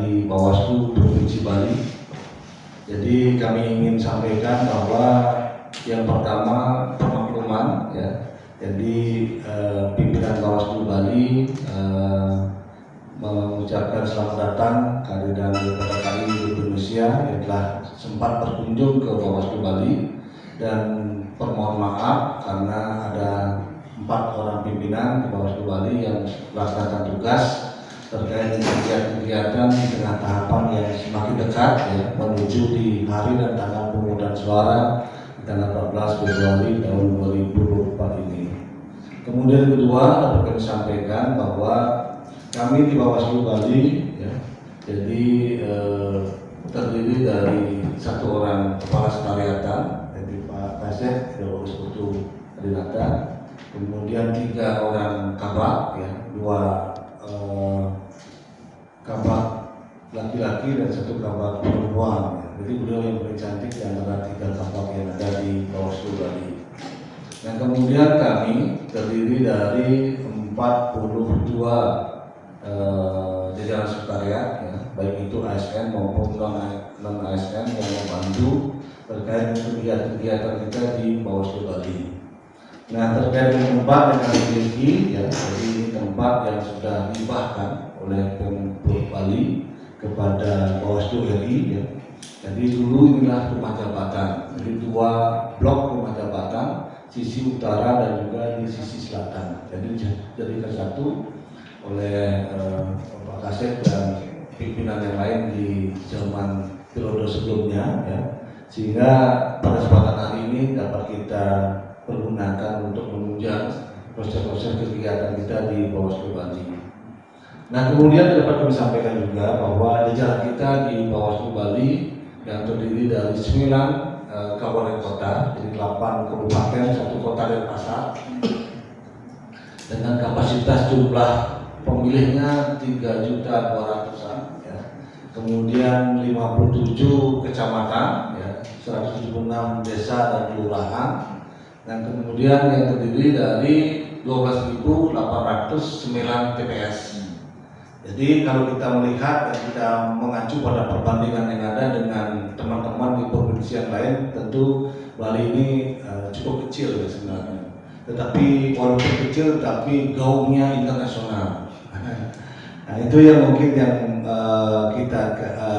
dari Bawaslu Provinsi Bali. Jadi kami ingin sampaikan bahwa yang pertama pemakluman ya. Jadi pimpinan Bawaslu Bali mengucapkan selamat datang kehadiran kepada kami di Indonesia yang telah sempat berkunjung ke Bawaslu Bali, dan permohon maaf karena ada 4 orang pimpinan di Bawaslu Bali yang melaksanakan tugas terkait dengan kegiatan di tengah tahapan yang semakin dekat ya, menuju di hari dan tanggal pemungutan suara di tanggal 14 Februari tahun 2024 ini. Kemudian kedua dapat kami sampaikan bahwa kami di Bawaslu Bali ya, jadi terdiri dari 1 orang kepala sekretariatan, yaitu Pak Kasek Dewa Sekutu Adinata, kemudian 3 orang kabak ya, 2 kabak laki-laki dan 1 kabak perempuan. Jadi beliau yang paling cantik di antara 3 kabak yang ada di Bawaslu Bali. Dan kemudian kami terdiri dari 42 jajaran sekretariat ya, baik itu ASN maupun non ASN yang membantu terkait kegiatan kita di Bawaslu Bali. Nah, terkait dengan tempat yang kami miliki ya, jadi tempat yang sudah dihibahkan oleh Pemprov Bali kepada Bawaslu RI ya. Jadi dulu inilah rumah jabatan, jadi 2 blok rumah jabatan, sisi utara dan juga di sisi selatan. Jadi jadikan satu oleh Pak Kasek dan pimpinan yang lain di zaman periode sebelumnya ya, sehingga pada kesempatan hari ini dapat kita pergunakan untuk menunjang proses-proses kegiatan kita di Bawaslu Bali. Nah, kemudian dapat kami sampaikan juga bahwa jajaran kita di Bawaslu Bali yang terdiri dari 9 kabupaten kota, jadi 8 kabupaten, 1 kota Denpasar, dengan kapasitas jumlah pemilihnya 3.200.000-an ya. Kemudian 57 kecamatan ya, 176 desa dan kelurahan, dan kemudian yang terdiri dari 12.809 TPS. Jadi kalau kita melihat dan kita mengacu pada perbandingan yang ada dengan teman-teman di provinsi yang lain, tentu Bali ini cukup kecil ya sebenarnya. Tetapi walaupun kecil, tapi gaungnya internasional. Nah, itu yang mungkin yang kita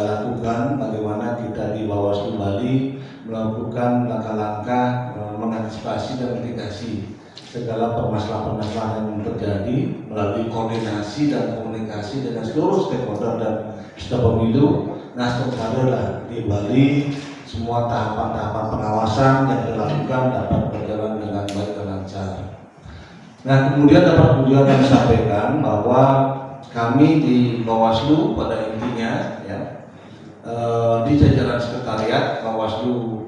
lakukan, bagaimana kita di Bawaslu Bali melakukan langkah-langkah mengantisipasi dan mitigasi segala permasalahan-permasalahan yang terjadi melalui koordinasi dan komunikasi dengan seluruh stakeholder dan peserta pemilu. Nah, sementara di Bali semua tahapan-tahapan pengawasan yang dilakukan dapat berjalan dengan baik dan lancar. Nah, kemudian dapat juga kami sampaikan bahwa kami di Bawaslu pada intinya ya, di jajaran sekretariat Bawaslu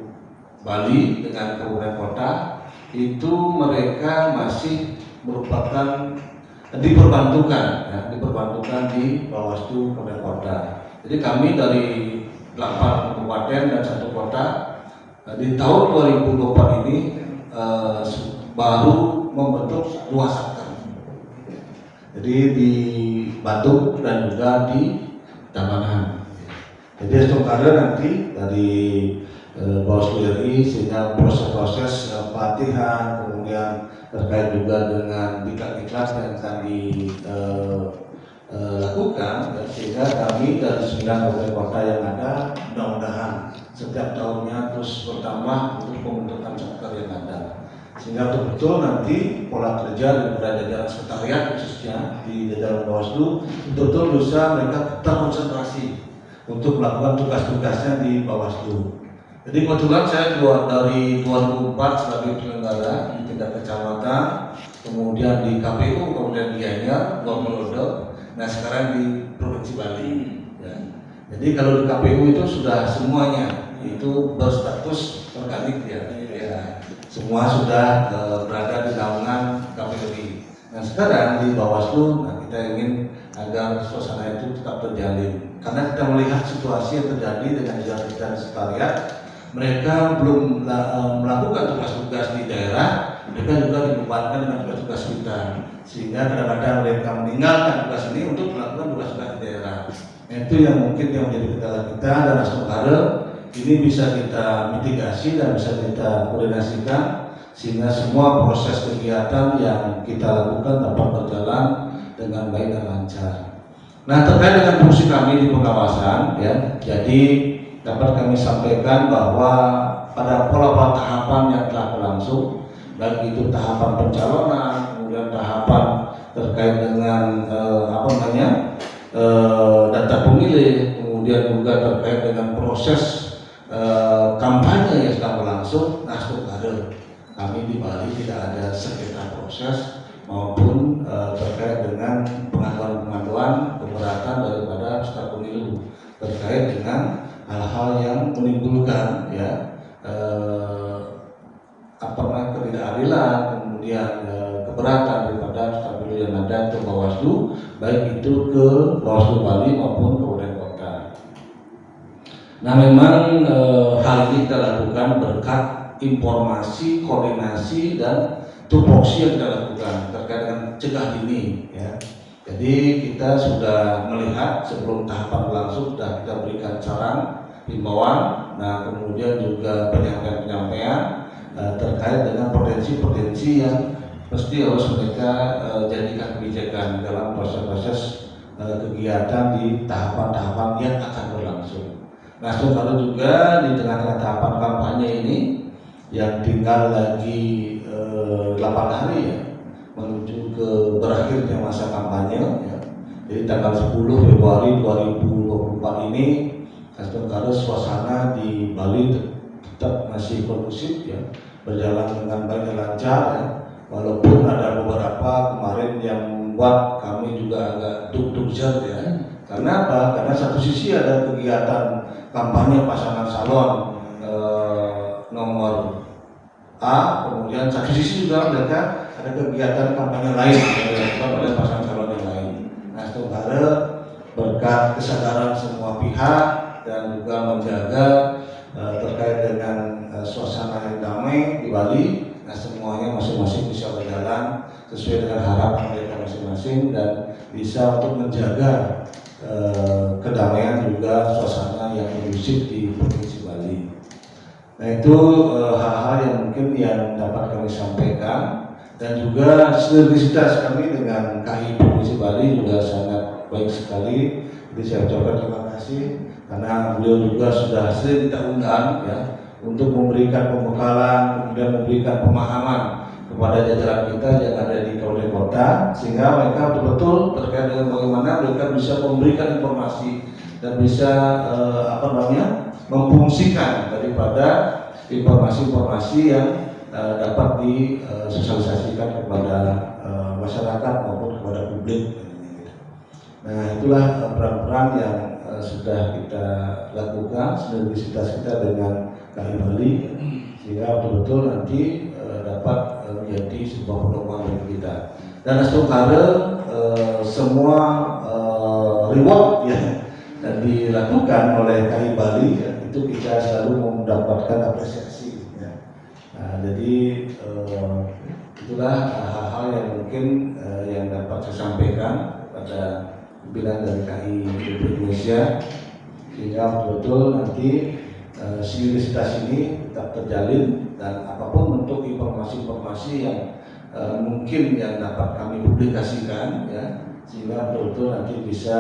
Bali dengan kabupaten kota itu mereka masih merupakan diperbantukan di Bawaslu kabupaten kota. Jadi kami dari 8 kabupaten dan 1 kota di tahun 2024 ini baru membentuk 2 satker. Jadi di Batu dan juga di Tabanan. Jadi sementara nanti dari Bawaslu RI sehingga proses-proses pelatihan, kemudian terkait juga dengan diklat-diklat yang akan dilakukan, sehingga kami dari 9 kabupaten kota yang ada mudah-mudahan setiap tahunnya terus bertambah untuk pembentukan satker yang ada, sehingga betul-betul nanti pola kerja dan jajaran sekretariat khususnya di jajaran Bawaslu betul-betul bisa mereka terkonsentrasi untuk melakukan tugas-tugasnya di Bawaslu. Jadi kebetulan saya dari 2004 sebagai penyelenggara di tingkat kecamatan, kemudian di KPU, kemudian di Gianyar, 2 periode. Nah, sekarang di Provinsi Bali. Ya. Jadi kalau di KPU itu sudah semuanya itu berstatus organik ya. Semua sudah berada di naungan KPU. Nah, sekarang di Bawaslu, kita ingin agar suasana itu tetap terjalin. Karena kita melihat situasi yang terjadi dengan jajaran sekretariat, mereka belum melakukan tugas-tugas di daerah, mereka juga dibebankan dengan tugas-tugas kita, sehingga kadang-kadang mereka meninggalkan tugas ini untuk melakukan tugas-tugas di daerah. Itu itu yang mungkin yang menjadi kendala kita, dan semoga ini bisa kita mitigasi dan bisa kita koordinasikan sehingga semua proses kegiatan yang kita lakukan dapat berjalan dengan baik dan lancar. Nah, terkait dengan fungsi kami di pengawasan, ya, jadi dapat kami sampaikan bahwa pada pola-pola tahapan yang telah berlangsung, baik itu tahapan pencalonan, kemudian tahapan terkait dengan data pemilih, kemudian juga terkait dengan proses kampanye yang sedang berlangsung. Nah, saudara, kami di Bali tidak ada sengketa proses maupun terkait dengan pengaduan keberatan daripada peserta pemilu terkait dengan hal-hal yang menimbulkan ketidakadilan, kemudian keberatan daripada peserta pemilu yang ada ke Bawaslu, baik itu ke Bawaslu Bali maupun Kabupaten Kota. Nah, memang hal ini kita lakukan berkat informasi, koordinasi, dan tupoksi yang kita lakukan terkait dengan cegah dini, ya. Jadi kita sudah melihat sebelum tahapan berlangsung, sudah kita berikan saran, himbauan, nah kemudian juga penyampaian terkait dengan potensi-potensi yang mesti harus mereka jadikan kebijakan dalam proses-proses kegiatan di tahapan-tahapan yang akan berlangsung. Nah, saudara, juga di tengah-tengah tahapan kampanye ini yang tinggal lagi 8 hari, ya, menuju ke berakhirnya masa kampanye, ya. Jadi tanggal 10 Februari 2024 ini, saudara, suasana di Bali tetap masih kondusif, ya, berjalan dengan baik dan lancar, ya. Walaupun ada beberapa kemarin yang membuat kami juga agak deg-degan, ya. Karena apa? Karena satu sisi ada kegiatan kampanye pasangan calon nomor A, kemudian satu sisi juga mereka ada kegiatan kampanye lain yang dilakukan oleh pasangan calon yang lain. Nah, saudara, berkat kesadaran semua pihak dan juga menjaga terkait dengan suasana yang damai di Bali, nah semuanya masing-masing bisa berjalan sesuai dengan harapan mereka masing-masing dan bisa untuk menjaga kedamaian juga suasana yang kondusif di Provinsi Bali. Nah, itu hal-hal yang mungkin yang dapat kami sampaikan, dan juga sinergisitas kami dengan KI Provinsi Bali juga sangat baik sekali. Jadi saya ucapkan terima kasih karena beliau juga sudah sering kita undang, ya, untuk memberikan pembekalan, kemudian memberikan pemahaman kepada jajaran kita yang ada di kabupaten kota, sehingga mereka betul-betul terkait dengan bagaimana mereka bisa memberikan informasi dan bisa memfungsikan daripada informasi-informasi yang dapat disosialisasikan kepada masyarakat maupun kepada publik. Nah, itulah peran-peran yang sudah kita lakukan, sinergisitas kita dengan KI Bali, sehingga betul-betul nanti dapat menjadi sebuah pedoman bagi kita. Dan saudara, semua reward yang dilakukan oleh KI Bali, ya, itu kita selalu mendapatkan apresiasi, ya. Nah, jadi itulah hal-hal yang mungkin yang dapat saya sampaikan pada pimpinan dari KI Republik Indonesia, sehingga betul-betul nanti sinergisitas ini tetap terjalin, dan apapun bentuk informasi-informasi yang mungkin yang dapat kami publikasikan, ya, sehingga betul-betul nanti bisa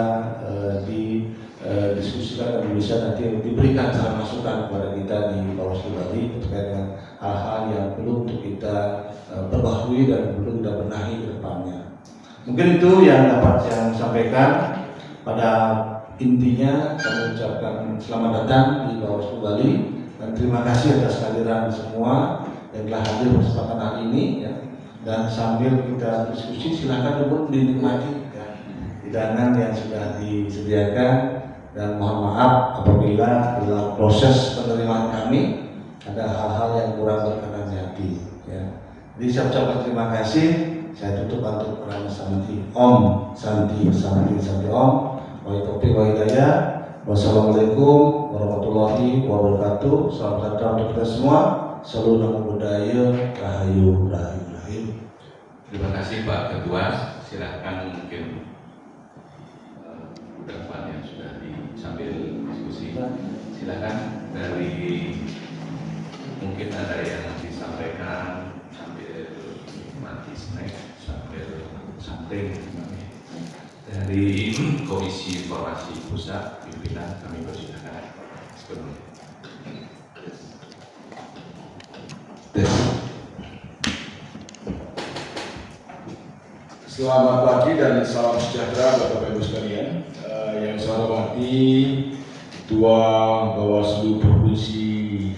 didiskusikan dan bisa nanti diberikan saran masukan kepada kita di Bawaslu Bali terkait dengan hal-hal yang perlu untuk kita perbaharui dan perlu kita benahi ke depannya. Mungkin itu yang dapat saya sampaikan. Pada intinya kami ucapkan selamat datang di Bawaslu Bali dan terima kasih atas kehadiran semua yang telah hadir kesempatan hari ini, ya. Dan sambil kita diskusi, silakan dulu dinikmati, ya, hidangan yang sudah disediakan, dan mohon maaf apabila dalam proses penerimaan kami ada hal-hal yang kurang berkenan di hati, ya. Jadi saya ucapkan terima kasih. Saya tutup untuk peran Santi Om, Santi Om. Wa taufiq wa hidayah. Wassalamualaikum warahmatullahi wabarakatuh. Salam sejahtera untuk kita semua. Salam nama budaya, rahayu. Terima kasih Pak Ketua. Silakan mungkin depan yang sudah sambil diskusi. Silakan dari mungkin ada yang disampaikan sambil mati snack, sambil santai. Dari Komisi Informasi Pusat pimpinan kami persilakan sepenuhnya. Selamat pagi dan salam sejahtera Bapak Ibu sekalian. Yang saya hormati Ketua Bawaslu Provinsi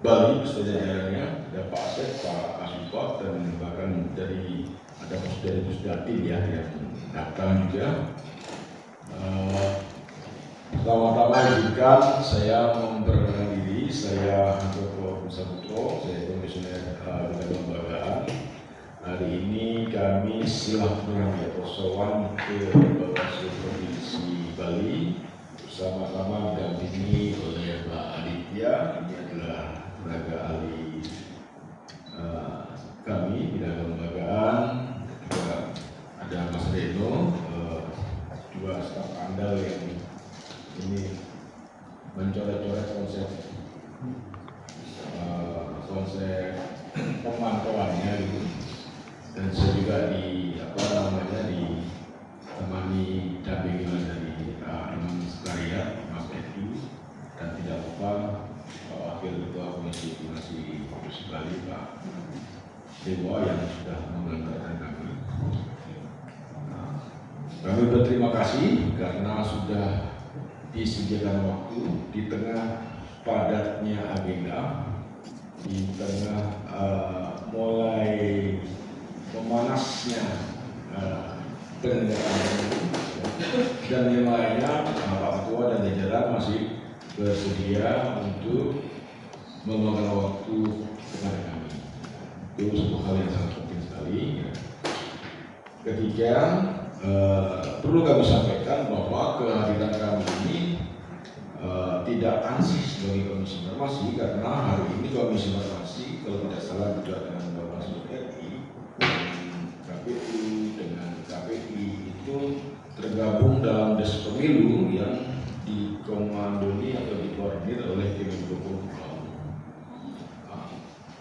Bali beserta jajarannya, ada Pak Asep, Pak Asifat, dan bahkan dari ada dari Pusdatin ya yang datang juga. Pertama-tama izinkan saya memperkenalkan diri, saya Handoko Pusatutro, saya Komisioner Bidang Kelembagaan. Hari ini kami silaturahmi atau sowan ke Bawaslu Provinsi Bali bersama-sama didampingi oleh Pak Aditya, ini adalah tenaga ahli kami bidang kelembagaan, juga ada Mas Reno, dua staf andal yang ini mencoret-coret konsep pemantauannya gitu. Dan saya juga ditemani dampingan dari teman sekalian Mas Edu, dan tidak lupa Pak Wakil Ketua Komisi Informasi Provinsi Bali Pak Dewa yang sudah mengantarkan kami. Kami berterima kasih karena sudah disediakan waktu di tengah padatnya agenda, di tengah mulai memanasnya penyelenggaraan dan yang lainnya. Pak Ketua dan jajaran masih bersedia untuk meluangkan waktu kepada kami. Itu satu hal yang sangat penting sekali. Ketiga, perlu kami sampaikan bahwa kehadiran kami ini tidak ansih sebagai Komisi Informasi, karena hari ini Komisi Informasi kalau tidak salah juga dengan Bawaslu RI, KPU dengan KPI itu tergabung dalam Des Pemilu yang dikomandoi atau dikoordinir oleh Kemenkominfo.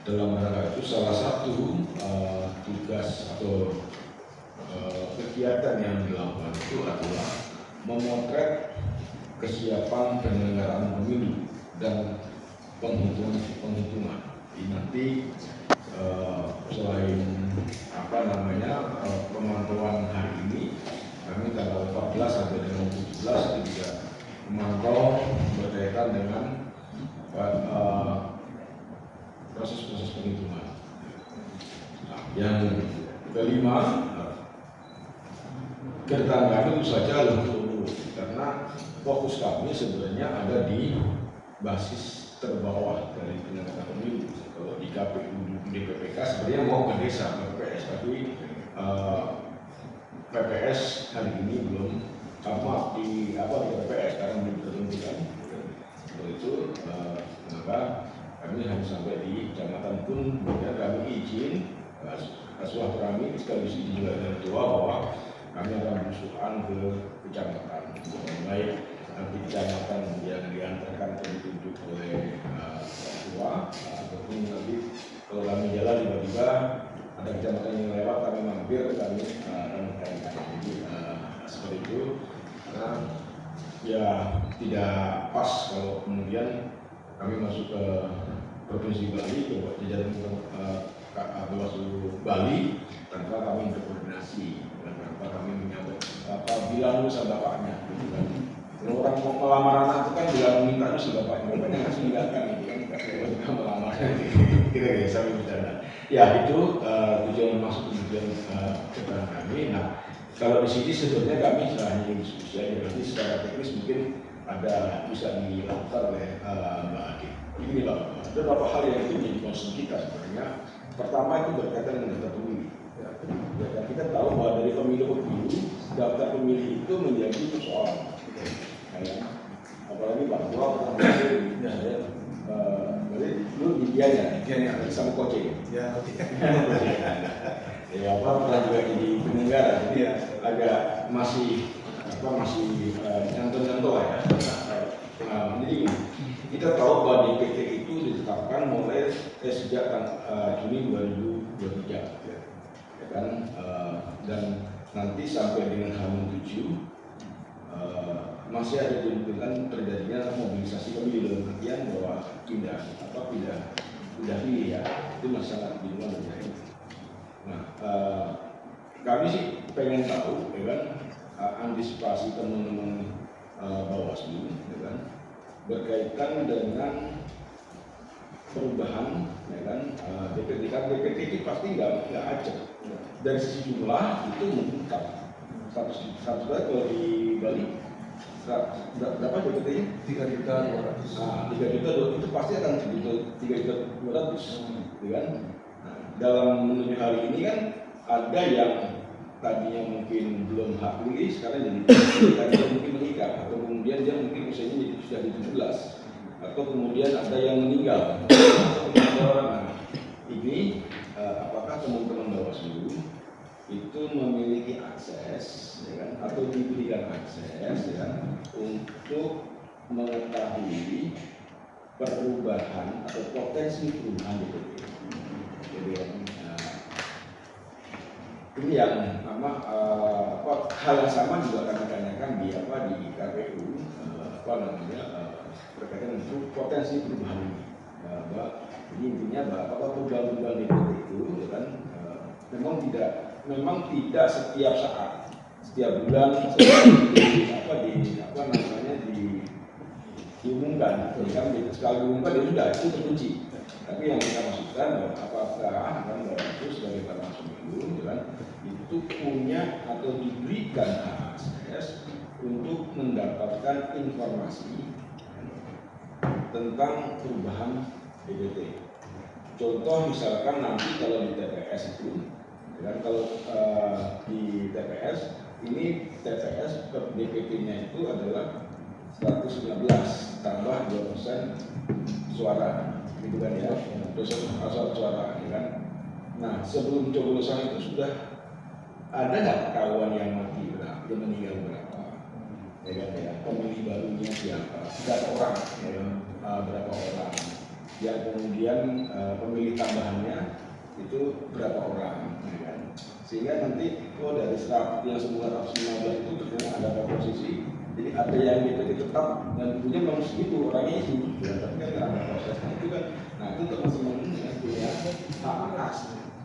Dalam rangka itu salah satu tugas atau kegiatan yang dilakukan itu adalah memotret kesiapan penyelenggaraan pemilu dan penghitungan. Ini nanti selain pemantauan hari ini, kami tanggal 14 sampai dengan 17 itu juga memantau berkaitan dengan proses-proses penghitungan. Yang kelima, kedatangan kami tentu saja lebih karena fokus kami sebenarnya ada di basis terbawah dari penyelenggara pemilu. Kalau di KPU, di PPK sebenarnya mau ke desa PPS, tapi PPS hari ini belum sama di PPS karena belum ditentukan. Untuk itu maka kami harus sampai di kecamatan pun, kemudian kami izin silaturahmi sekaligus izin juga dari Ketua bahwa kami akan berusukan ke kecamatan, baik nanti kecamatan yang diantarkan dan ditunjuk oleh Ketua, ataupun nanti kalau kami jalan tiba-tiba ada kecamatan yang lewat kami mampir, kami akan jadi seperti itu. Karena ya tidak pas kalau kemudian kami masuk ke Provinsi Bali, ke jajaran Bawaslu Bali tanpa kami berkoordinasi, tanpa kami menyambut bilang dulu sama bapaknya, gitu kan. Kalau orang mau melamar anak itu kan bilang minta dulu sama bapaknya ngasih tinggalkan gitu kan, melamar kira-kira sampai bercanda. Ya itu tujuan masuk tujuan keterangan kami. Nah kalau di sini sebenarnya kami hanya diskusi aja, nanti secara teknis mungkin ada bisa dilakukan oleh Mbak Adi. Ini Pak, ada beberapa hal yang itu menjadi concern kita sebenarnya. Pertama itu berkaitan dengan daftar pemilih. Ya, kita tahu bahwa dari pemilu ke pemilu, daftar pemilih itu menjadi persoalan. Apalagi Pak Ketua pernah berhasil, berarti lu di Dianya sama coaching. Ya, oke. Ya, pernah juga jadi penyelenggara, jadi agak masih contoh ya, pengalaman. Jadi gini, kita tahu bahwa DPT itu ditetapkan mulai sejak Juni 2023, ya kan, dan nanti sampai dengan H-7 masih ada kemungkinan terjadinya mobilisasi pemilih dalam artian bahwa pindah pilih ya, itu masalah bingung terjadi. Nah, kami sih pengen tahu, ya kan, antisipasi teman-teman Bawaslu, ya kan, berkaitan dengan perubahan, ya kan, DPT. Kan DPT itu pasti nggak acak. Dari sisi jumlah itu meningkat. 100 kalau di Bali berapa DPT-nya? 3.200.000. Nah, 3.200.000 itu pasti akan segitu 3.200.000, ya kan? Nah, dalam menuju hari ini kan ada yang tadinya mungkin belum hak pilih, sekarang jadi tadinya mungkin menikah, atau kemudian dia mungkin usianya jadi sudah di 17, atau kemudian ada yang meninggal. Nah, ini apakah teman-teman Bawaslu itu memiliki akses, ya kan, atau diberikan akses, ya kan, untuk mengetahui perubahan atau potensi perubahan DPT. Jadi ini yang hal yang sama juga kami tanyakan di KPU, berkaitan dengan potensi perubahan ini. Ini intinya bahwa perubahan DPT itu, ya kan, memang tidak setiap saat, setiap bulan, diumumkan. Kan sekali diumumkan dia sudah itu terkunci. Tapi yang kita maksudkan bahwa apakah itu sebagai termasuk pemilu, kan, itu punya atau diberikan akses untuk mendapatkan informasi tentang perubahan DPT. Contoh misalkan nanti kalau di TPS itu, dan kalau di TPS ini TPS per DPT-nya itu adalah 119 tambah 2% suara, gitu kan ya, dosen asal suara, ya kan. Nah, sebelum coblosan itu sudah ada nggak kawan yang mati berapa, yang meninggal berapa, ya kan ya, pemilih barunya siapa, berapa orang, ya, berapa orang, yang kemudian pemilih tambahannya itu berapa orang, ya kan. Sehingga nanti dari start yang semula 115 itu ternyata ada posisi. Jadi ada yang DPT tetap dan punya memang segitu orangnya itu, ya, tapi kan ada prosesnya itu kan. Nah itu teman-teman yang punya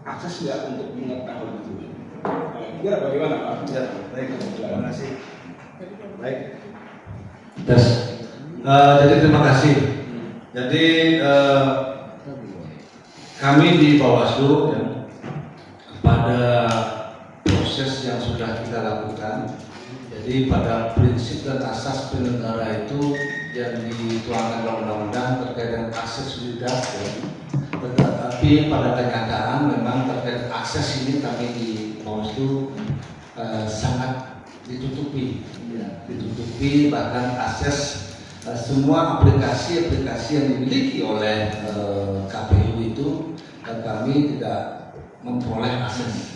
akses ya untuk mengetahui itu. Nah, kira bagaimana Pak? Ya, baik, terima kasih. Baik. Yes. Jadi terima kasih. Jadi kami di Bawaslu, ya, pada proses yang sudah kita lakukan. Jadi pada prinsip dan asas penyelenggara itu yang dituangkan dalam undang-undang terkait dengan akses lidah, ya. Tetapi pada kenyataan memang terkait akses ini kami di Bawaslu sangat ditutupi, ya. Ditutupi, bahkan akses semua aplikasi-aplikasi yang dimiliki oleh KPU itu kami tidak memperoleh akses.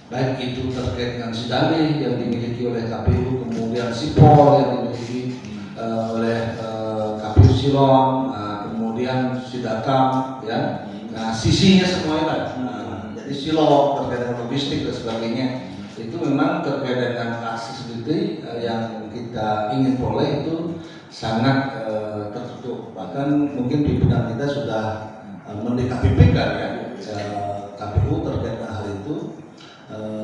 Baik itu terkait dengan Sidali yang dimiliki oleh KPU, kemudian Sipol yang dimiliki oleh KPU Silon, kemudian Sidatam, ya. Nah, sisinya semuanya, jadi Silo terkait dengan logistik dan sebagainya, itu memang terkait dengan accessibility yang kita ingin peroleh itu sangat tertutup. Bahkan mungkin pimpinan kita sudah mendekati ya, KPU terkait dengan hal itu.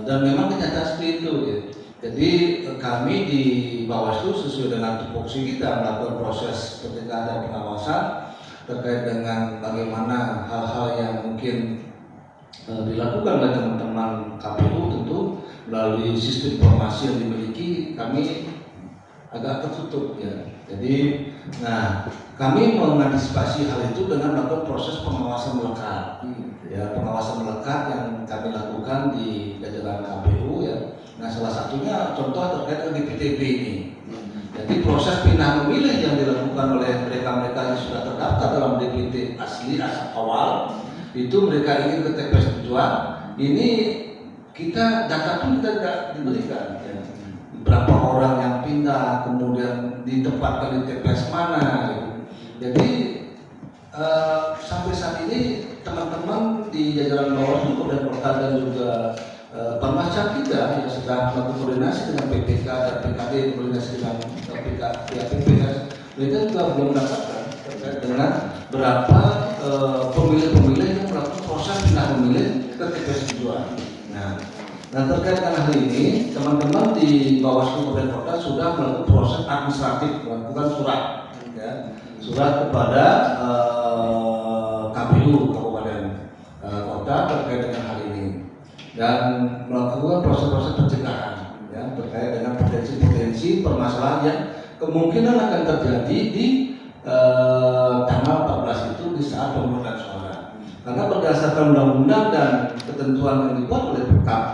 Dan memang kenyataan seperti itu, ya. Jadi kami di Bawaslu sesuai dengan tupoksi kita melakukan proses pencegahan dan pengawasan terkait dengan bagaimana hal-hal yang mungkin dilakukan oleh teman-teman KPU, tentu melalui sistem informasi yang dimiliki kami agak tertutup, ya. Jadi, nah kami mengantisipasi hal itu dengan melakukan proses pengawasan melekat. Ya, pengawasan melekat yang kami lakukan di jajaran KPU, ya. Nah, salah satunya contoh terkait dengan DPTB ini. Jadi proses pindah memilih yang dilakukan oleh mereka-mereka yang sudah terdaftar dalam DPT asli awal, itu mereka ingin ke TPS tujuan. Ini kita data pun kita tidak diberikan. Ya. Berapa orang yang pindah, kemudian ditempatkan di TPS mana. Gitu. Jadi sampai saat ini teman-teman di jajaran Bawaslu Kabupaten Kota dan juga Panwascam kita yang sedang melakukan koordinasi dengan PPK dan PKD, koordinasi dengan PPS, mereka juga belum mendapatkan terkait dengan berapa pemilih-pemilih yang melakukan proses pindah memilih ke TPS tujuan. Nah, terkait dengan hal ini, teman-teman di Bawaslu Kabupaten Kota sudah melakukan proses administratif, melakukan surat kepada KPU Kabupaten Kota terkait dengan hal ini dan melakukan proses-proses pencegahan terkait dengan potensi-potensi permasalahan yang kemungkinan akan terjadi di tanggal 14 itu di saat pemungutan suara. Karena berdasarkan undang-undang dan ketentuan yang dibuat oleh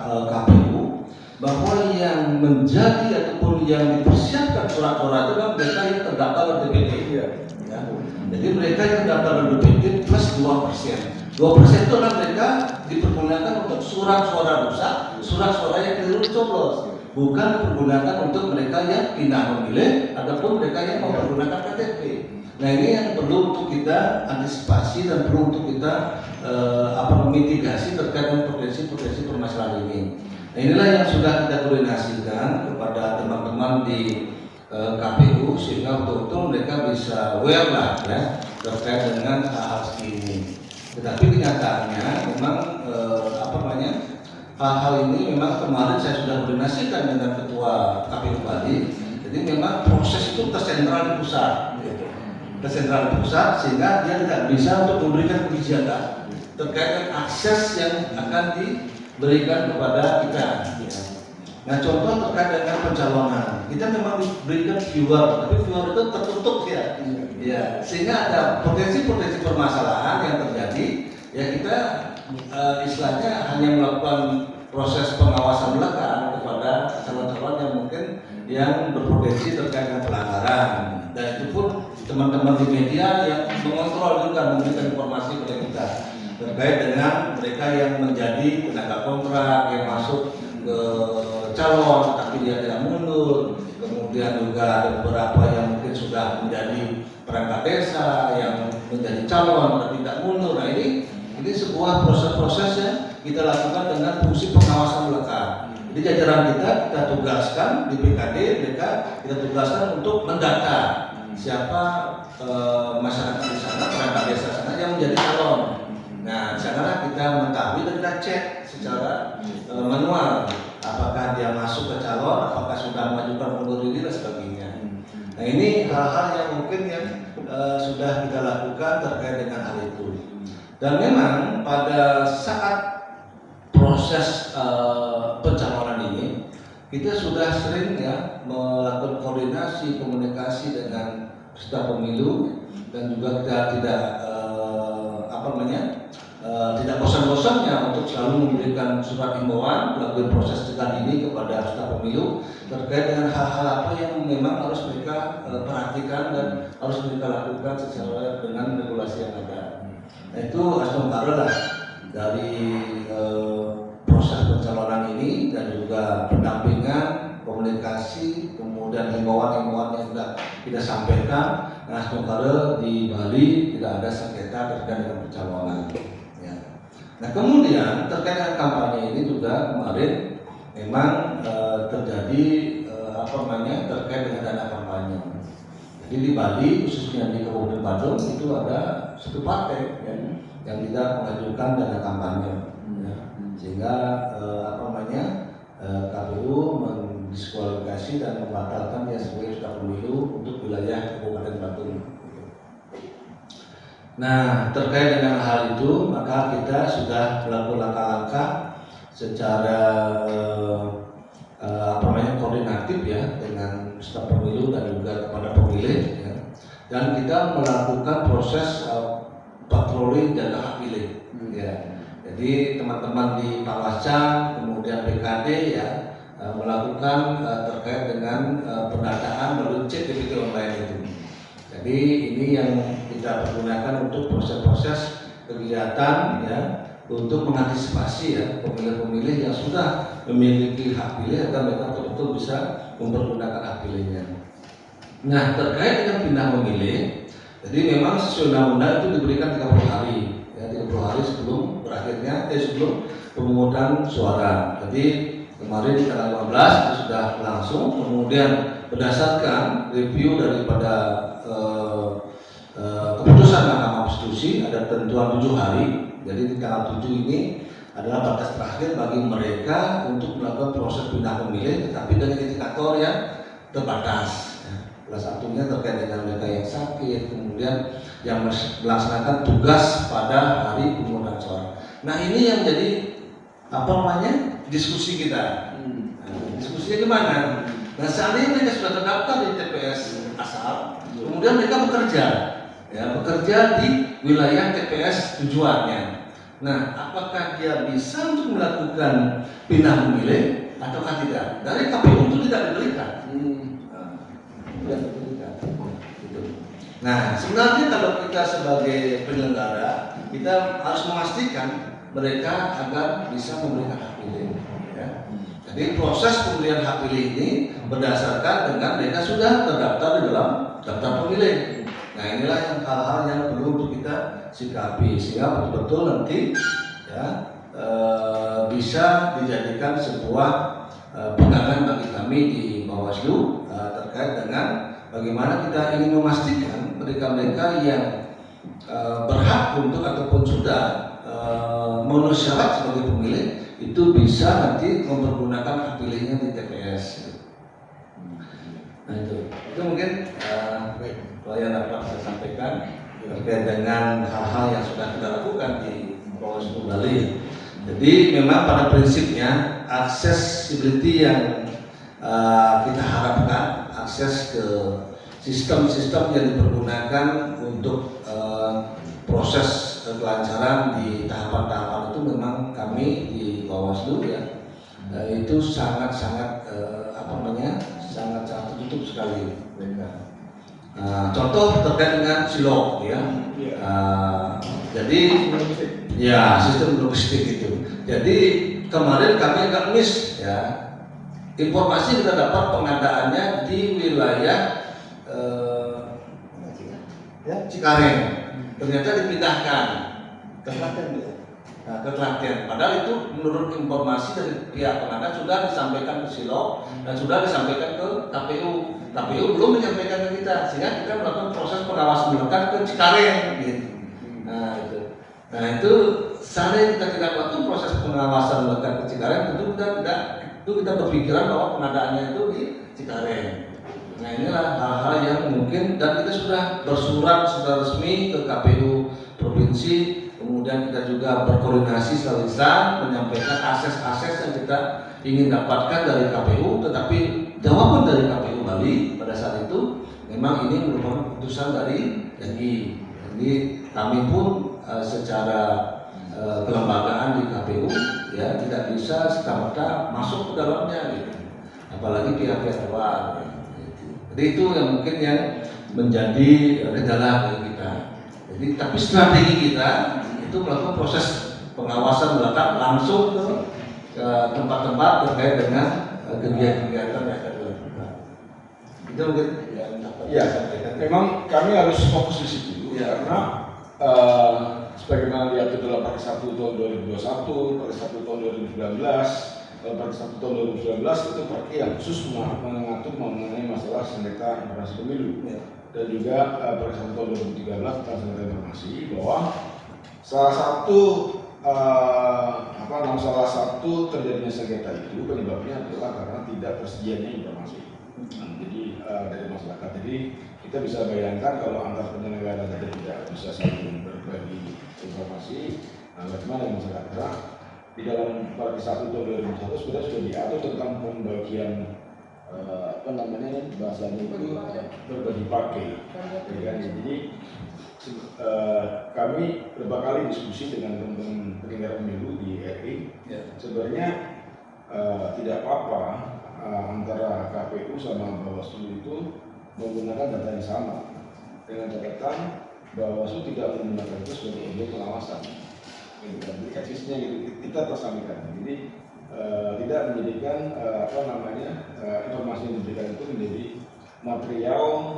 KPU bahwa yang menjadi ataupun yang dipersiapkan surat-surat itu kan mereka yang terdaftar di DPD. Jadi mereka yang terdaftar di DPD plus 2%. 2% itu adalah mereka dipergunakan untuk surat suara rusak, surat suara yang keliru coblos, bukan dipergunakan untuk mereka yang pindah memilih ataupun mereka yang mau menggunakan KTP. Nah, ini yang perlu untuk kita antisipasi dan perlu untuk kita mitigasi terkait dengan potensi-potensi permasalahan ini. Nah, inilah yang sudah kita koordinasikan kepada teman-teman di KPU sehingga betul-betul mereka bisa aware lah terkait dengan hal-hal seperti ini. Tetapi kenyataannya memang hal-hal ini memang kemarin saya sudah koordinasikan dengan Ketua KPU Bali. Jadi memang proses itu tersentral di pusat, tersentral di pusat sehingga dia tidak bisa untuk memberikan kebijakan terkait dengan akses yang akan diberikan kepada kita. Nah, contoh terkait dengan pencalonan, kita memang diberikan viewer, tapi viewer itu tertutup ya, sehingga ada potensi-potensi permasalahan yang terjadi. Ya kita istilahnya hanya melakukan proses pengawasan melekat kepada calon-calon yang mungkin yang berpotensi terkait dengan pelanggaran. Dan itu pun teman-teman di media yang mengontrol juga memberikan informasi kepada kita terkait dengan mereka yang menjadi tenaga kontrak yang masuk ke calon tapi dia tidak mundur, kemudian juga ada beberapa yang mungkin sudah menjadi perangkat desa yang menjadi calon tapi tidak mundur. Nah, ini sebuah proses-proses yang kita lakukan dengan fungsi pengawasan melekat. Jadi jajaran kita tugaskan di PKD mereka kita tugaskan untuk mendata siapa masyarakat di sana, perangkat desa sana yang menjadi calon. Nah, di sana kita mengetahui dan kita cek secara manual apakah dia masuk ke calon, apakah sudah mengajukan mundur diri dan sebagainya. Nah, ini hal-hal yang mungkin yang sudah kita lakukan terkait dengan hal itu. Dan memang pada saat proses pencalonan ini kita sudah sering melakukan koordinasi komunikasi dengan peserta pemilu dan juga kita tidak tidak bosan-bosannya untuk selalu memberikan surat himbauan melalui proses cegahan ini kepada peserta pemilu terkait dengan hal-hal apa yang memang harus mereka perhatikan dan harus mereka lakukan sesuai dengan regulasi yang ada. Nah, itu asal-usulnya dari proses pencalonan ini dan juga pendampingan, komunikasi, kemudian himbauan-himbauan yang sudah kita sampaikan. Nah, sementara di Bali tidak ada sengketa terkait dengan pencalonan. Ya. Nah, kemudian terkait dengan kampanye ini juga kemarin memang terjadi terkait dengan dana kampanye. Jadi di Bali khususnya di Kabupaten Badung itu ada satu partai yang tidak mengajukan dana kampanye, sehingga KPU mendiskualifikasi dan membatalkan dia sebagai peserta pemilu untuk wilayah Kabupaten Badung. Nah, terkait dengan hal itu maka kita sudah melakukan langkah-langkah secara koordinatif dengan peserta pemilu dan juga kepada pemilih dan kita melakukan proses patroli jaga hak pilih. Jadi teman-teman di Panwascam kemudian PKD melakukan terkait dengan pendataan melalui cek DPT online itu. Jadi ini yang kita pergunakan untuk proses-proses kegiatan untuk mengantisipasi pemilih-pemilih yang sudah memiliki hak pilih agar mereka betul-betul bisa mempergunakan hak pilihnya. Nah, terkait dengan pindah memilih, jadi memang sesuai undang-undang itu diberikan 30 hari, ya 30 hari sebelum sebelum pemungutan suara. Jadi kemarin tanggal 15 itu sudah langsung, kemudian berdasarkan review daripada keputusan Mahkamah Konstitusi ada ketentuan 7 hari. Jadi di tanggal 7 ini adalah batas terakhir bagi mereka untuk melakukan proses pindah memilih, tetapi dengan indikator yang terbatas. Salah satunya terkait dengan mereka yang sakit, kemudian yang melaksanakan tugas pada hari pemungutan suara. Nah, ini yang jadi diskusi kita. Diskusinya gimana? Nah, saat ini mereka sudah terdaftar di TPS asal, kemudian mereka bekerja di wilayah TPS tujuannya. Nah, apakah dia bisa untuk melakukan pindah memilih ataukah tidak? Dari KPU itu tidak diberikan. Nah, sebenarnya kalau kita sebagai penyelenggara, kita harus memastikan mereka agar bisa memberikan hak pilih. Ya. Jadi proses pemberian hak pilih ini berdasarkan dengan mereka sudah terdaftar di dalam daftar pemilih. Nah, inilah yang hal-hal yang perlu untuk kita sikapi sehingga betul-betul nanti ya bisa dijadikan sebuah pegangan bagi kami di Bawaslu terkait dengan bagaimana kita ingin memastikan mereka-mereka yang berhak untuk ataupun sudah memenuhi syarat sebagai pemilih itu bisa nanti mempergunakan hak pilihnya di TPS. Nah itu mungkin kalau yang dapat saya sampaikan terkait dengan hal-hal yang sudah kita lakukan di Bawaslu Bali. Jadi memang pada prinsipnya accessibility yang kita harapkan, akses ke sistem-sistem yang dipergunakan untuk proses kelancaran di tahapan-tahapan itu memang kami di Bawaslu ya itu sangat-sangat sangat tertutup sekali mereka. Contoh terkait dengan silog ya. Jadi ya sistem logistik itu. Jadi kemarin kami agak miss ya. Informasi kita dapat pengadaannya di wilayah Cikareng. Ternyata dipindahkan ke Klaten. Padahal itu menurut informasi dari pihak pengada sudah disampaikan ke Silog dan sudah disampaikan ke KPU. KPU belum menyampaikan ke kita, sehingga kita melakukan proses pengawasan melekat ke Cikareng. Gitu. Nah itu seandainya kita tidak melakukan proses pengawasan melekat ke Cikareng, tentu kita berpikiran bahwa pengadaannya itu di Cikareng. Nah inilah hal-hal yang mungkin dan kita sudah bersurat secara resmi ke KPU provinsi, kemudian kita juga berkoordinasi secara lisan menyampaikan akses-akses yang kita ingin dapatkan dari KPU, tetapi jawaban dari KPU Bali pada saat itu memang ini merupakan keputusan dari DI. Jadi kami pun secara kelembagaan di KPU ya tidak bisa serta-merta masuk ke dalamnya gitu. Apalagi pihak-pihak luar. Jadi itu yang mungkin yang menjadi kendala bagi kita. Jadi tapi strategi kita itu melakukan proses pengawasan melekat langsung ke tempat-tempat terkait dengan kegiatan-kegiatan yang akan dilakukan. Itu mungkin yang dapat ya. saya sampaikan. Memang kami harus fokus di situ ya, karena sebagaimana diatur dalam Perpres 1 tahun 2021, Perpres 1 tahun 2019. Perpres 1 tahun 2019 itu perki yang khusus mengatur mengenai masalah sengketa informasi pemilu dan juga Perpres 1 tahun 2013 tentang sengketa informasi bahwa salah satu terjadinya sengketa itu penyebabnya adalah karena tidak tersedianya informasi. Jadi dari masyarakat. Jadi kita bisa bayangkan kalau antar penyelenggara tadi tidak bisa saling berbagi informasi, bagaimana yang masyarakat? Di dalam Perpres 1 tahun 2021 sudah diatur tentang pembagian bahasanya itu berbagi pakai. Jadi kami beberapa kali diskusi dengan teman-teman penyelenggara pemilu di RI. Sebenarnya tidak apa-apa antara KPU sama Bawaslu itu menggunakan data yang sama dengan catatan Bawaslu tidak menggunakan itu sebagai objek pengawasan. Jadi kasusnya kita tersampaikan. Jadi tidak menjadikan informasi yang diberikan itu menjadi material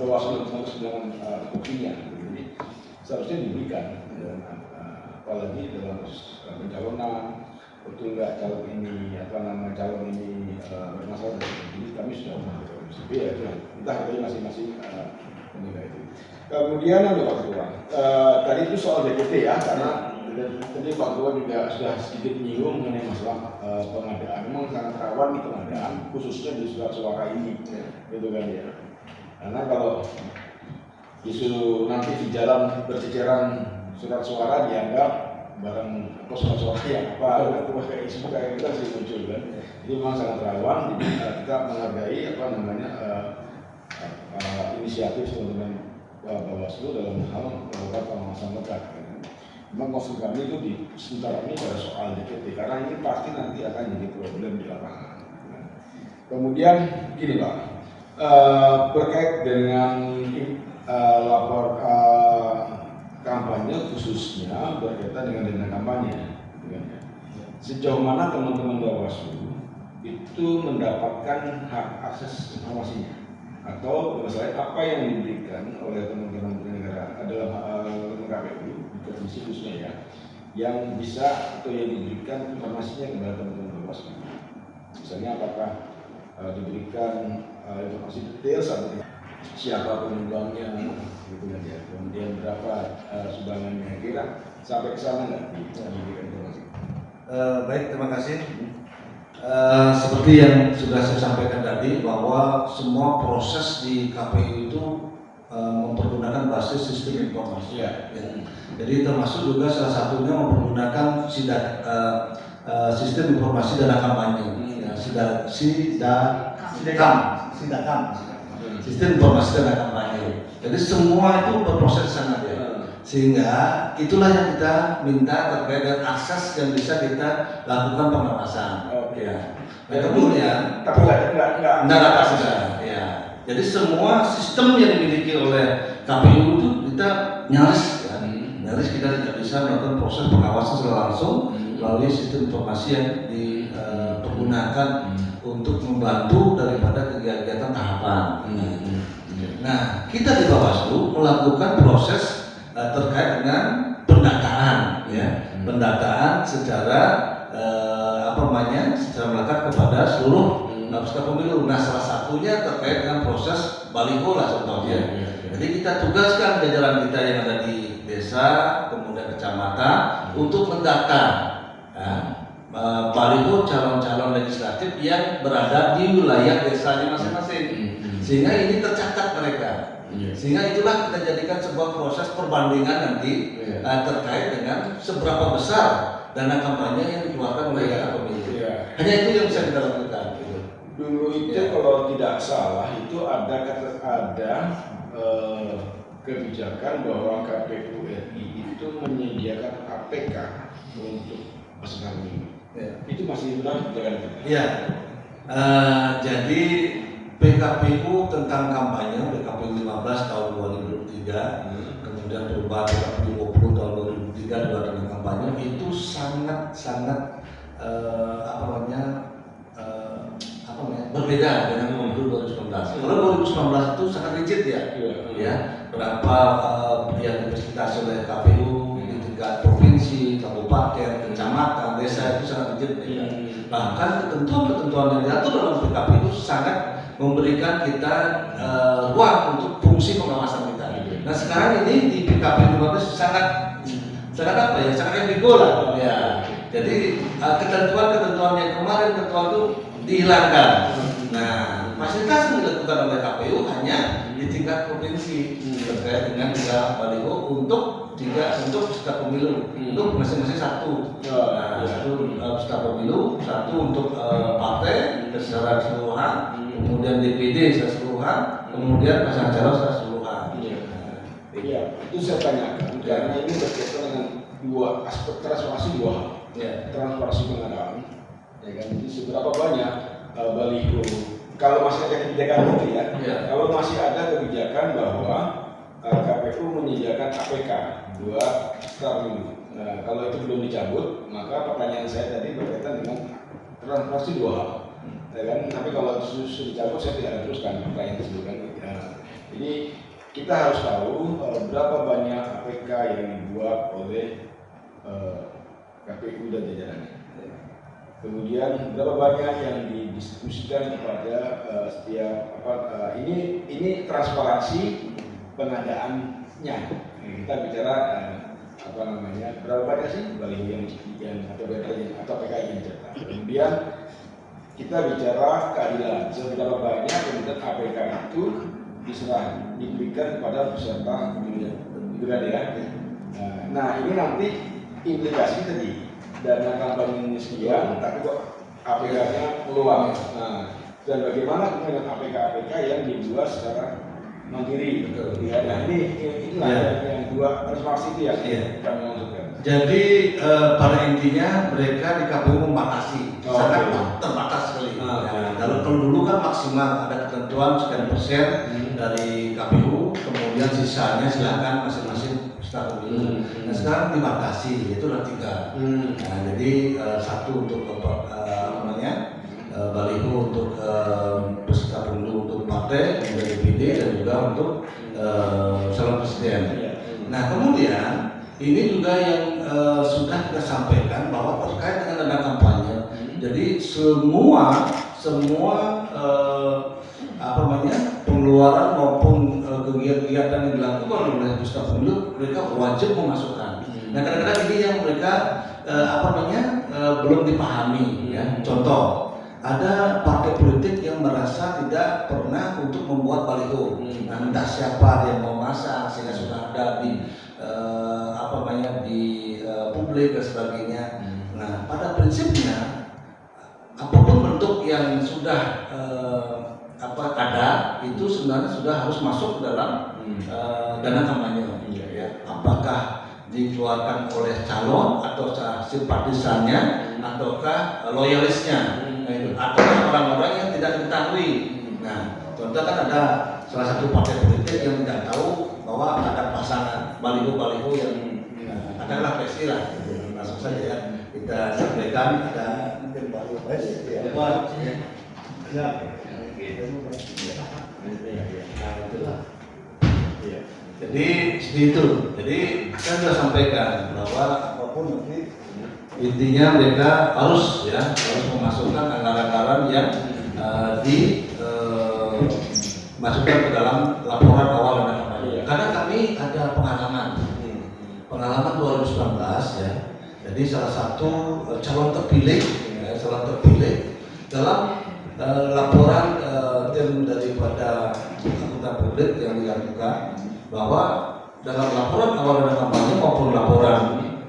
Bawaslu dengan opininya. Jadi seharusnya diberikan, apalagi dalam proses pencalonan, betul nggak calon ini calon ini bermasalah. Jadi kami sudah mengajukan tapi ya itu entah katanya masing-masing menilai itu. Kemudian ada Pak Ketua, tadi itu soal DPT ya, karena tadi Pak Ketua juga sudah sedikit menyinggung mengenai masalah pengadaan. Memang sangat rawan di pengadaan, khususnya di surat suara ini, gitu kan ya. Karena kalau isu nanti di jalan berceceran surat suara dianggap barang atau surat suara yang apa, itu kayak isu kayak kita sih muncul kan. Jadi memang sangat rawan. Jadi kita menghargai inisiatif teman-teman Bawaslu dalam hal melakukan pengawasan lekat. Memang maksud kami itu di sementara ini pada soal DPT karena ini pasti nanti akan jadi problem di lapangan. Kemudian gini Pak, berkait dengan lapor kampanye khususnya berkaitan dengan dana kampanye. Sejauh mana teman-teman Bawaslu itu mendapatkan hak akses informasinya? Atau misalnya apa yang diberikan oleh teman-teman penyelenggara adalah KPU di provinsi khususnya ya, yang bisa atau yang diberikan informasinya kepada teman-teman Bawaslu. Misalnya apakah diberikan informasi detail sampai siapa penyumbangnya, gitu kan ya. Kemudian berapa sumbangannya, kira sampai ke sana nggak diberikan informasi? Baik, terima kasih. Seperti yang sudah saya sampaikan tadi bahwa semua proses di KPU itu mempergunakan basis sistem informasi. Ya. Jadi termasuk juga salah satunya mempergunakan sistem informasi dana kampanye, SIDAKAM, sistem informasi dana kampanye. Jadi semua itu berproses di sana ya. Sehingga itulah yang kita minta terkait dengan akses yang bisa kita lakukan pengawasan. Ya. Nah, kemudian tapi nggak ada sudah. Ya. Jadi semua sistem yang dimiliki oleh KPU itu kita nyaris kita tidak bisa melakukan proses pengawasan secara langsung melalui sistem informasi yang dipergunakan untuk membantu daripada kegiatan tahapan. Nah, kita di Bawaslu melakukan proses terkait dengan pendataan, ya, pendataan secara secara melekat kepada seluruh peserta pemilu. Nah, salah satunya terkait dengan proses baliho lah contohnya. Jadi kita tugaskan jajaran kita yang ada di desa, kemudian kecamatan untuk mendata baliho calon-calon legislatif yang berada di wilayah desanya masing-masing, sehingga ini tercatat mereka. Sehingga itulah kita jadikan sebuah proses perbandingan nanti terkait dengan seberapa besar dana kampanye yang dikeluarkan oleh peserta pemilu. Hanya itu yang bisa kita lakukan. Dulu itu kalau tidak salah itu ada kebijakan bahwa KPU RI itu menyediakan APK untuk peserta pemilu. Itu masih benar kebijakan itu? Iya. Jadi PKPU tentang kampanye, PKPU 15 tahun 2003, kemudian perubahan PKPU 20 tahun 2003 dua tentang kampanye itu sangat berbeda dengan pemilu 2019. Kalau 2019 itu sangat rigid ya, berapa yang difasilitasi oleh KPU di tingkat provinsi, kabupaten, kecamatan, desa itu sangat rigid. Bahkan ketentuan-ketentuan yang diatur dalam PKPU itu sangat memberikan kita ruang untuk fungsi pengawasan kita. Nah sekarang ini di PKPU 15 sangat ambigu lah. Ya. Jadi ketentuan-ketentuan yang kemarin itu dihilangkan. Nah, fasilitas yang dilakukan oleh KPU hanya di tingkat provinsi terkait dengan baliho untuk peserta pemilu, untuk masing-masing satu. Satu peserta pemilu, satu untuk partai secara keseluruhan, kemudian DPD secara keseluruhan, kemudian pasangan calon secara keseluruhan. Iya, itu saya tanyakan karena ini berkaitan dengan dua aspek transformasi dua hal. Transformasi pengadaan, ya kan? Jadi seberapa banyak baliho kalau masih ada kebijakan itu kalau masih ada kebijakan bahwa KPU menyediakan APK dua peserta pemilu. Nah, kalau itu belum dicabut, maka pertanyaan saya tadi berkaitan dengan transformasi dua hal. ya kan? Tapi kalau sudah dicabut saya tidak teruskan apa yang disebutkan. Jadi kita harus tahu berapa banyak APK yang dibuat oleh KPU dan jajarannya. Kemudian berapa banyak yang didistribusikan kepada setiap ini transparansi pengadaannya. Kita bicara berapa banyak sih baliho yang atau PKI yang dicetak. Kemudian kita bicara keadilan, seberapa banyak kemudian APK itu diberikan kepada peserta pemilihan, ya. Nah ini nanti implikasi tadi dana kampanye sekian, tapi kok APK-nya peluang. Nah, dan bagaimana kemudian APK yang dibuat secara mandiri, ya. Nah inilah yang dua transformasi itu yang kami maksudkan. Jadi pada intinya mereka di KPU membatasi, sangat terbatas sekali. Kalau dulu kan maksimal ada ketentuan sekian persen dari KPU, kemudian sisanya silakan masing-masing peserta pemilu. Nah sekarang dibatasi, itu adalah 3. Nah, jadi satu untuk baliho untuk peserta pemilu untuk partai, kemudian DPD dan juga untuk calon presiden. Nah kemudian ini juga yang sudah kita sampaikan bahwa terkait dengan dana kampanye. Jadi semua pengeluaran maupun kegiatan yang dilakukan oleh peserta pemilu mereka wajib memasukkan. Nah kadang-kadang ini yang mereka belum dipahami. Ya. Contoh, ada partai politik yang merasa tidak pernah untuk membuat baliho. Nah, entah siapa yang mau masak sehingga sudah ada di publik dan sebagainya. Nah, pada prinsipnya apapun bentuk yang sudah ada itu sebenarnya sudah harus masuk ke dalam dana kampanye. Ya. Apakah dikeluarkan oleh calon atau simpatisannya ataukah loyalisnya, ataukah orang-orang yang tidak diketahui. Nah, contoh kan ada salah satu partai politik yang tidak tahu bahwa ada pasangan baliho-baliho yang adalah PSI lah. Langsung saja ya kita sampaikan ada mungkin baliho Jadi seperti itu. Jadi saya sudah sampaikan bahwa apapun nanti intinya mereka harus memasukkan anggaran-anggaran yang dimasukkan ke dalam laporan awal dana kampanye. Karena kami ada pengalaman 2019 ya. Jadi salah satu calon terpilih dalam laporan tim daripada akuntan publik yang dilakukan bahwa dalam laporan awal dana kampanye maupun laporan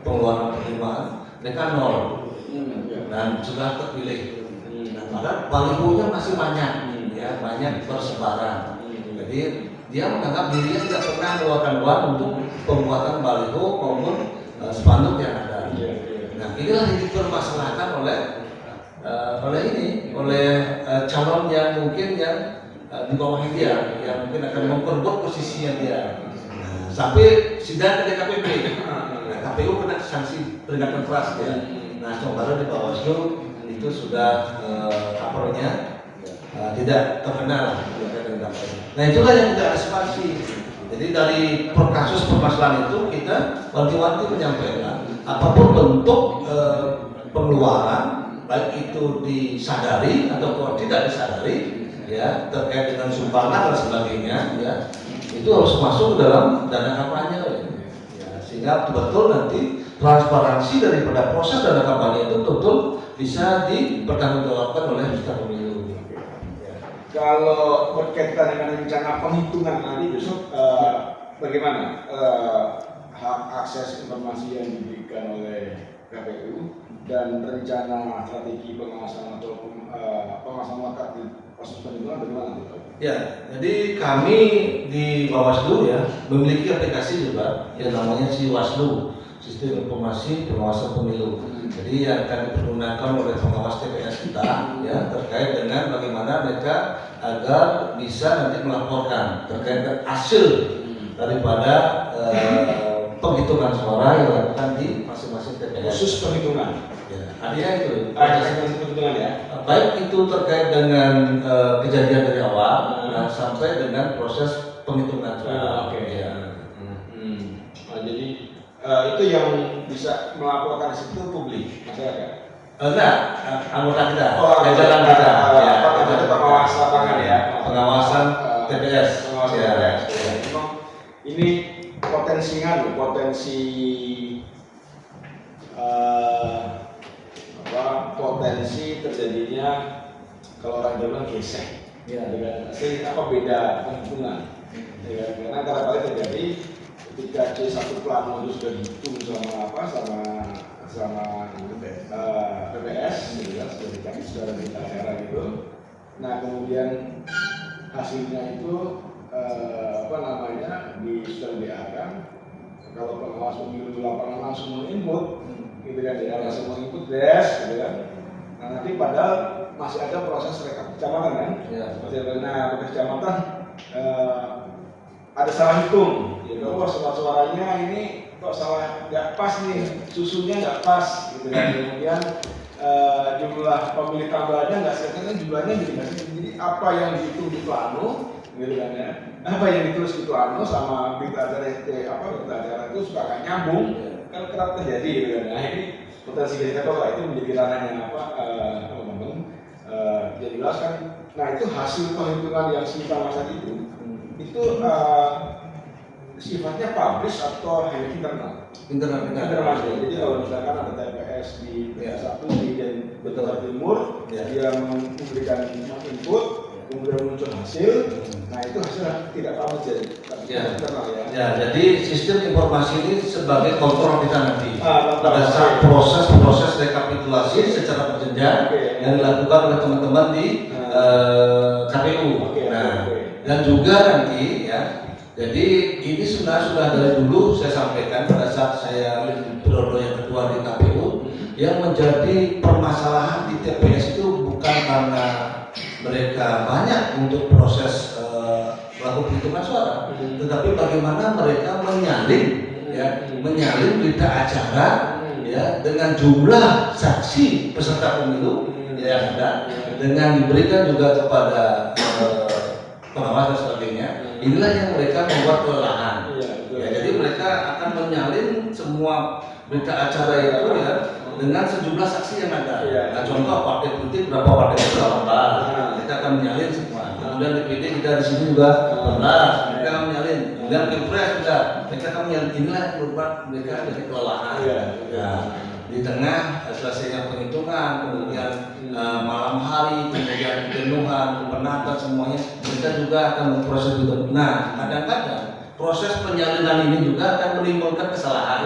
pengeluaran penerimaan mereka 0 dan sudah terpilih. Nah, padahal balihonya masih banyak, banyak bersebaran. Jadi dia menganggap dirinya tidak pernah mengeluarkan uang untuk pembuatan baliho maupun spanduk yang ada. Nah, inilah yang dipermasalahkan oleh calon yang mungkin di bawah dia, yang mungkin akan memperbuat posisinya dia. Nah, sampai sidang ke DKPP. Nah, KPU kena sanksi peringatan keras ya. Nah, coba di Bawaslu itu sudah tidak terkenal. Nah, itulah yang kita antisipasi. Jadi dari kasus permasalahan itu kita wanti-wanti menyampaikan apapun bentuk pengeluaran, baik itu disadari ataupun tidak disadari, ya terkait dengan sumbangan dan sebagainya, ya itu harus masuk dalam dana kampanye, ya, sehingga betul-betul nanti transparansi daripada proses dana kampanye itu betul bisa dipertanggungjawabkan oleh peserta pemilu. Kalau berkaitan dengan rencana penghitungan nanti besok, bagaimana hak akses informasi yang diberikan oleh KPU dan rencana strategi pengawasan atau pengawasan melekat di proses penghitungan bagaimana? Ya, jadi kami di Bawaslu ya memiliki aplikasi juga yang namanya Siwaslu, Sistem Informasi Pengawasan Pemilu. Jadi yang akan digunakan oleh pengawas TPS kita ya terkait dengan bagaimana mereka agar bisa nanti melaporkan terkait dengan hasil daripada penghitungan suara yang dilakukan di masing-masing TPS. Khusus penghitungan. Ya, artinya itu. Penghitungan ya. baik itu terkait dengan kejadian dari awal sampai dengan proses penghitungan suara. Oke. Ya. Jadi itu yang bisa melaporkan di situ publik masyarakat. Enggak, anggota kita, Oh, jajaran kita. Ya, itu pengawas lapangan ya. Pengawasan TPS. Pengawasan Ya. TPS. Memang ini potensi potensi terjadinya kalau orang bilang gesek. Ya. Dengan apa beda penghitungan. Ya, karena kadang-kadang terjadi ketika C1 plano itu sudah dihitung sama PPS, gitu kan, sudah dikasih secara berita acara gitu. Nah kemudian hasilnya itu sudah diarahkan. Kalau pengawas pemilu di lapangan langsung menginput, gitu kan, ya, langsung menginput gitu kan. Nah nanti padahal masih ada proses rekap kecamatan kan. Ya. Nah proses kecamatan ada salah hitung, ya bahwa suaranya ini kok salah, nggak pas nih, susunya nggak pas, gitu kan. Kemudian jumlah pemilih tambahannya nggak sesuai, jumlahnya jadi apa yang dihitung di plano, gitu kan ya, apa yang ditulis di plano sama berita acara itu suka nggak nyambung, kan kerap terjadi, gitu kan. Nah ini potensi gesek kalau itu menjadi ranahnya teman-teman, jadi jelas kan. Nah itu hasil penghitungan yang sifatnya masa itu sifatnya publish atau hanya internal? Internal. Jadi kalau misalkan ada TPS di satu di Jawa Timur, dia memberikan input, kemudian muncul hasil, nah itu hasil tidak publish jadi internal ya. Ya, jadi sistem informasi ini sebagai kontrol kita nanti pada saat proses rekapitulasi secara berjenjang yang dilakukan oleh teman-teman di KPU. Dan juga nanti ya, jadi ini sudah dari dulu saya sampaikan pada saat saya periode yang kedua di KPU, yang menjadi permasalahan di TPS itu bukan karena mereka banyak untuk proses melakukan penghitungan suara, tetapi bagaimana mereka menyalin berita acara ya dengan jumlah saksi peserta pemilu yang ada, dengan diberikan juga kepada pengawas dan sebagainya. Inilah yang mereka membuat kelelahan. Ya, jadi mereka akan menyalin semua berita acara itu ya dengan sejumlah saksi yang ada. Nah, contoh partai politik berapa partai berapa, mereka akan menyalin semua. Kemudian DPD kita di sini juga 14, mereka akan menyalin. Kemudian Pilpres juga mereka akan menyalin. Inilah yang membuat mereka jadi kelelahan. Ya, di tengah selesainya penghitungan, kemudian malam hari, kemudian penuhan, kepenatan semuanya, mereka juga akan memproses itu. Nah, kadang-kadang proses penyalinan ini juga akan menimbulkan kesalahan.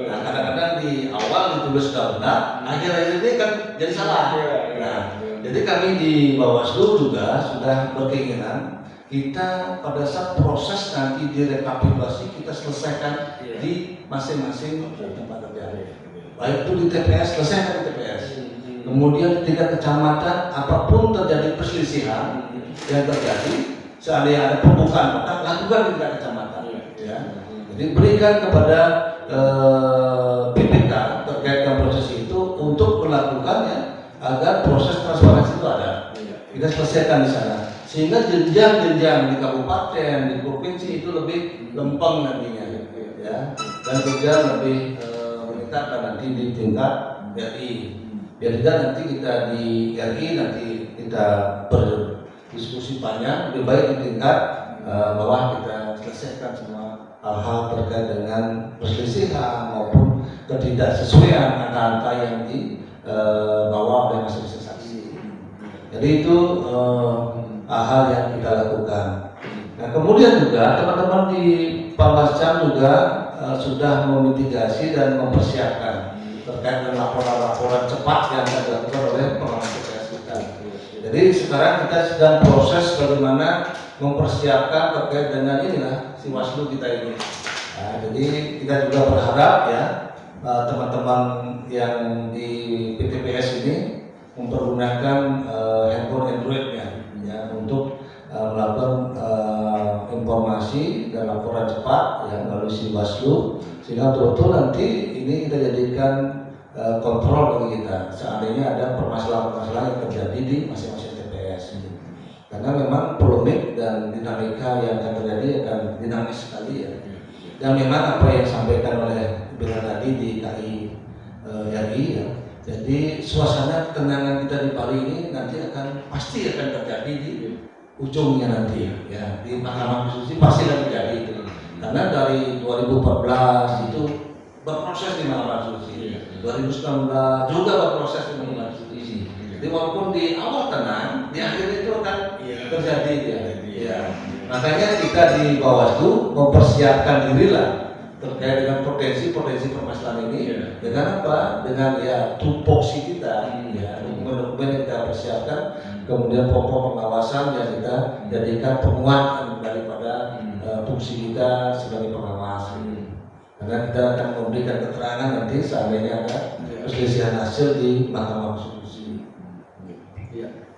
Nah, kadang-kadang di awal ditulis sudah benar, akhir-akhir ini kan jadi salah. Nah, jadi kami di Bawaslu juga sudah berkeinginan kita pada saat proses nanti direkapitulasi kita selesaikan di masing-masing tempat kerja. Baik itu di TPS, selesaikan di TPS. Kemudian di tingkat kecamatan, apapun terjadi perselisihan yang terjadi, seandainya ada pembukaan kotak, lakukan di tingkat kecamatan. Ya. Jadi berikan kepada PPK terkait dengan proses itu untuk melakukannya agar proses transparansi itu ada. Kita selesaikan di sana, sehingga jenjang-jenjang di kabupaten, di provinsi itu lebih lempeng nantinya, ya, dan juga lebih dan nanti di tingkat RI. Biar tidak nanti kita di RI nanti kita berdiskusi banyak, lebih baik di tingkat bawah kita selesaikan semua hal-hal terkait dengan perselisihan maupun ketidaksesuaian angka-angka yang dibawa oleh masing-masing saksi. Jadi itu hal yang kita lakukan. Nah kemudian juga teman-teman di Panwascam juga sudah memitigasi dan mempersiapkan terkait dengan laporan-laporan cepat yang akan dilakukan oleh pengawas TPS kita. Jadi sekarang kita sedang proses bagaimana mempersiapkan terkait dengan inilah si Waslu kita ini. Nah, jadi kita juga berharap ya teman-teman yang di PTPS ini mempergunakan handphone Android ya untuk melakukan informasi dan laporan cepat yang melalui si Waslu, sehingga betul-betul nanti ini kita jadikan kontrol bagi kita seandainya ada permasalahan-permasalahan yang terjadi di masing-masing TPS gitu. Karena memang polemik dan dinamika yang akan terjadi akan dinamis sekali ya. Dan memang apa yang disampaikan oleh Bila tadi di KI RI ya. Jadi suasana ketenangan kita di Bali ini nanti pasti akan terjadi di ujungnya nanti ya. Di Mahkamah Konstitusi pasti akan terjadi itu. Karena dari 2014 itu berproses di Mahkamah Konstitusi, 2019 juga berproses di Mahkamah Konstitusi. Jadi walaupun di awal tenang, di akhir itu akan terjadi ya. Makanya kita di Bawaslu mempersiapkan dirilah terkait dengan potensi permasalahan ini dengan apa? Dengan ya tupoksi kita, ya dokumen-dokumen yang kita persiapkan, kemudian pokok pengawasan yang kita jadikan penguatan daripada fungsi kita sebagai pengawas. Karena kita akan memberikan keterangan nanti seandainya ada perselisihan hasil di Mahkamah Konstitusi.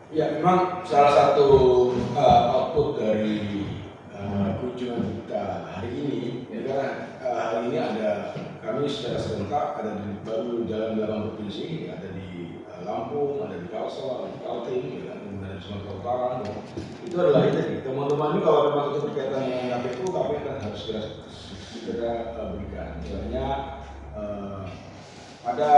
Ya, memang salah satu output dari kunjungan kita hari ini, ya karena hari ini kami secara serentak ada baru dalam 8 provinsi, ada di Lampung, ada di Kalsel, ada di Kaltim, ada di Sumatera Utara. Itu adalah itu. Teman-teman ini kalau memang itu berkaitan dengan KPU, kami akan harus segera berikan. Misalnya ada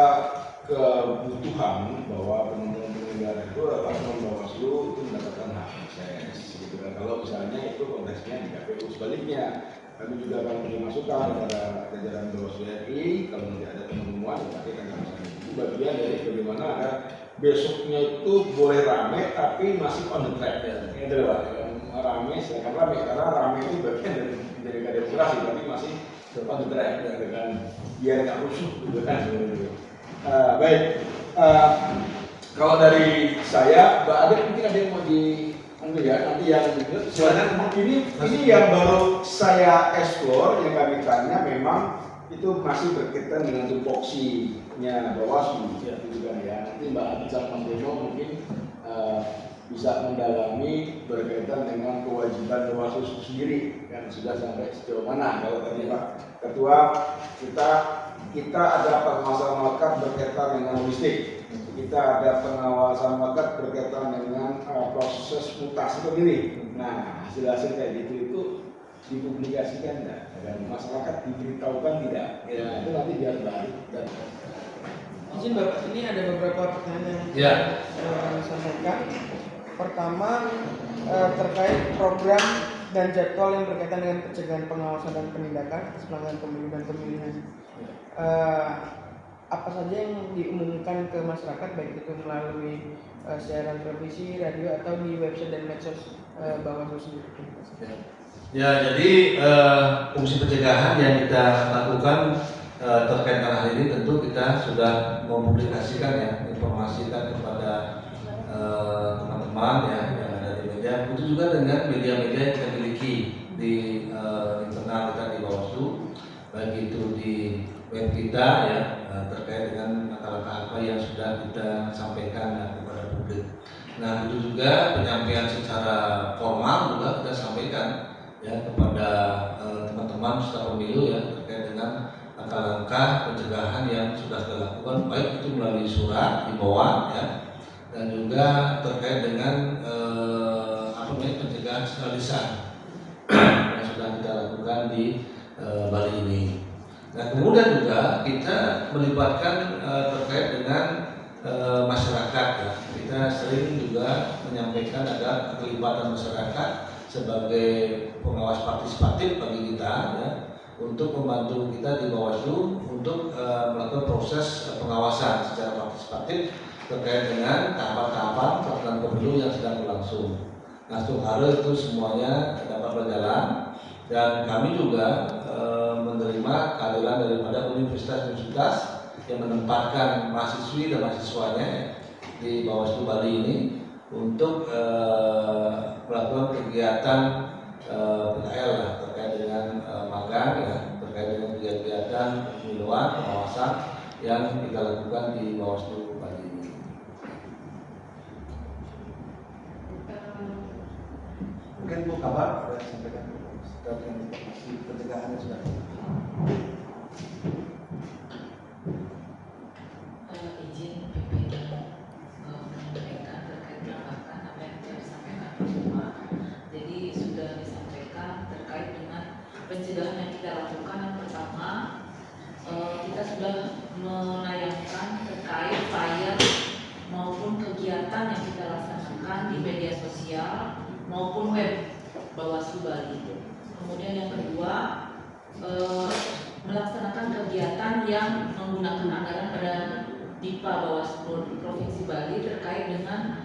kebutuhan bahwa teman-teman penyelenggara itu atau Bawaslu itu mendapatkan hak akses. Gitu kan. Kalau misalnya itu konteksnya di KPU, sebaliknya kami juga akan memberi masukan kepada jajaran Bawaslu RI kalau nanti ada temuan nanti akan kami sampaikan. Itu bagian dari bagaimana ada besoknya itu boleh rame tapi masih on the track ya. Itu loh Pak, rame sedangkan rame karena rame itu bagian dari demokrasi tapi masih on the track ya, dengan biar nggak rusuh gitu kan. Baik, kalau dari saya, Mbak Adit mungkin ada yang mau diambil ya, nanti yang silakan. Ini yang baru saya explore, yang kami tanya memang itu masih berkaitan dengan tupoksinya Bawaslu, gitu kan ya. Nanti Mbak Adit sama Mas Deno mungkin bisa mendalami berkaitan dengan kewajiban Bawaslu sendiri, kan sudah sampai sejauh mana. Kalau tadi Pak Ketua kita ada pengawasan melekat berkaitan dengan logistik, kita ada pengawasan melekat berkaitan dengan proses mutasi pemilih. Nah, hasil-hasil kayak gitu itu dipublikasikan enggak? Dan masyarakat diberitahukan tidak? Ya, itu nanti biar balik. Izin Bapak, ini ada beberapa pertanyaan yang kami sampaikan. Pertama, terkait program dan jadwal yang berkaitan dengan pencegahan, pengawasan dan penindakan atas pelanggaran pemilu dan pemilihan. Apa saja yang diumumkan ke masyarakat baik itu melalui siaran televisi, radio atau di website dan medsos Bawaslu sendiri? Ya, jadi fungsi pencegahan yang kita lakukan terkait dengan hal ini tentu kita sudah mempublikasikan ya, informasikan kepada teman-teman ya yang ada di media, itu juga dengan media-media yang kita miliki di internal kita di Bawaslu, baik itu di web kita ya terkait dengan langkah-langkah apa yang sudah kita sampaikan ya, kepada publik. Nah, itu juga penyampaian secara formal juga kita sampaikan ya kepada teman-teman peserta pemilu ya terkait dengan langkah-langkah pencegahan yang sudah dilakukan, baik itu melalui surat himbauan ya, dan juga terkait dengan pencegahan secara lisan yang sudah kita lakukan di Bali ini. Nah, kemudian juga kita melibatkan terkait dengan masyarakat ya. Kita sering juga menyampaikan ada keterlibatan masyarakat sebagai pengawas partisipatif bagi kita ya, untuk membantu kita di Bawaslu untuk melakukan proses pengawasan secara partisipatif terkait dengan tahapan-tahapan pelaksanaan pemilu yang sedang berlangsung. Nah, secara itu semuanya dapat berjalan dan kami juga menerima kehadiran daripada universitas-universitas yang menempatkan mahasiswi dan mahasiswanya di Bawaslu Bali ini untuk melakukan kegiatan PKL terkait dengan magang ya, terkait dengan kegiatan pemiluan pengawasan yang kita lakukan di Bawaslu Bali ini. Mungkin Bu kabar ada sampaikan terkait dengan informasi pencegahan yang sudah. pencegahan yang kita lakukan, yang pertama kita sudah menayangkan terkait flyer maupun kegiatan yang kita laksanakan di media sosial maupun web Bawaslu Bali. Kemudian yang kedua, melaksanakan kegiatan yang menggunakan anggaran pada DIPA Bawaslu Provinsi Bali terkait dengan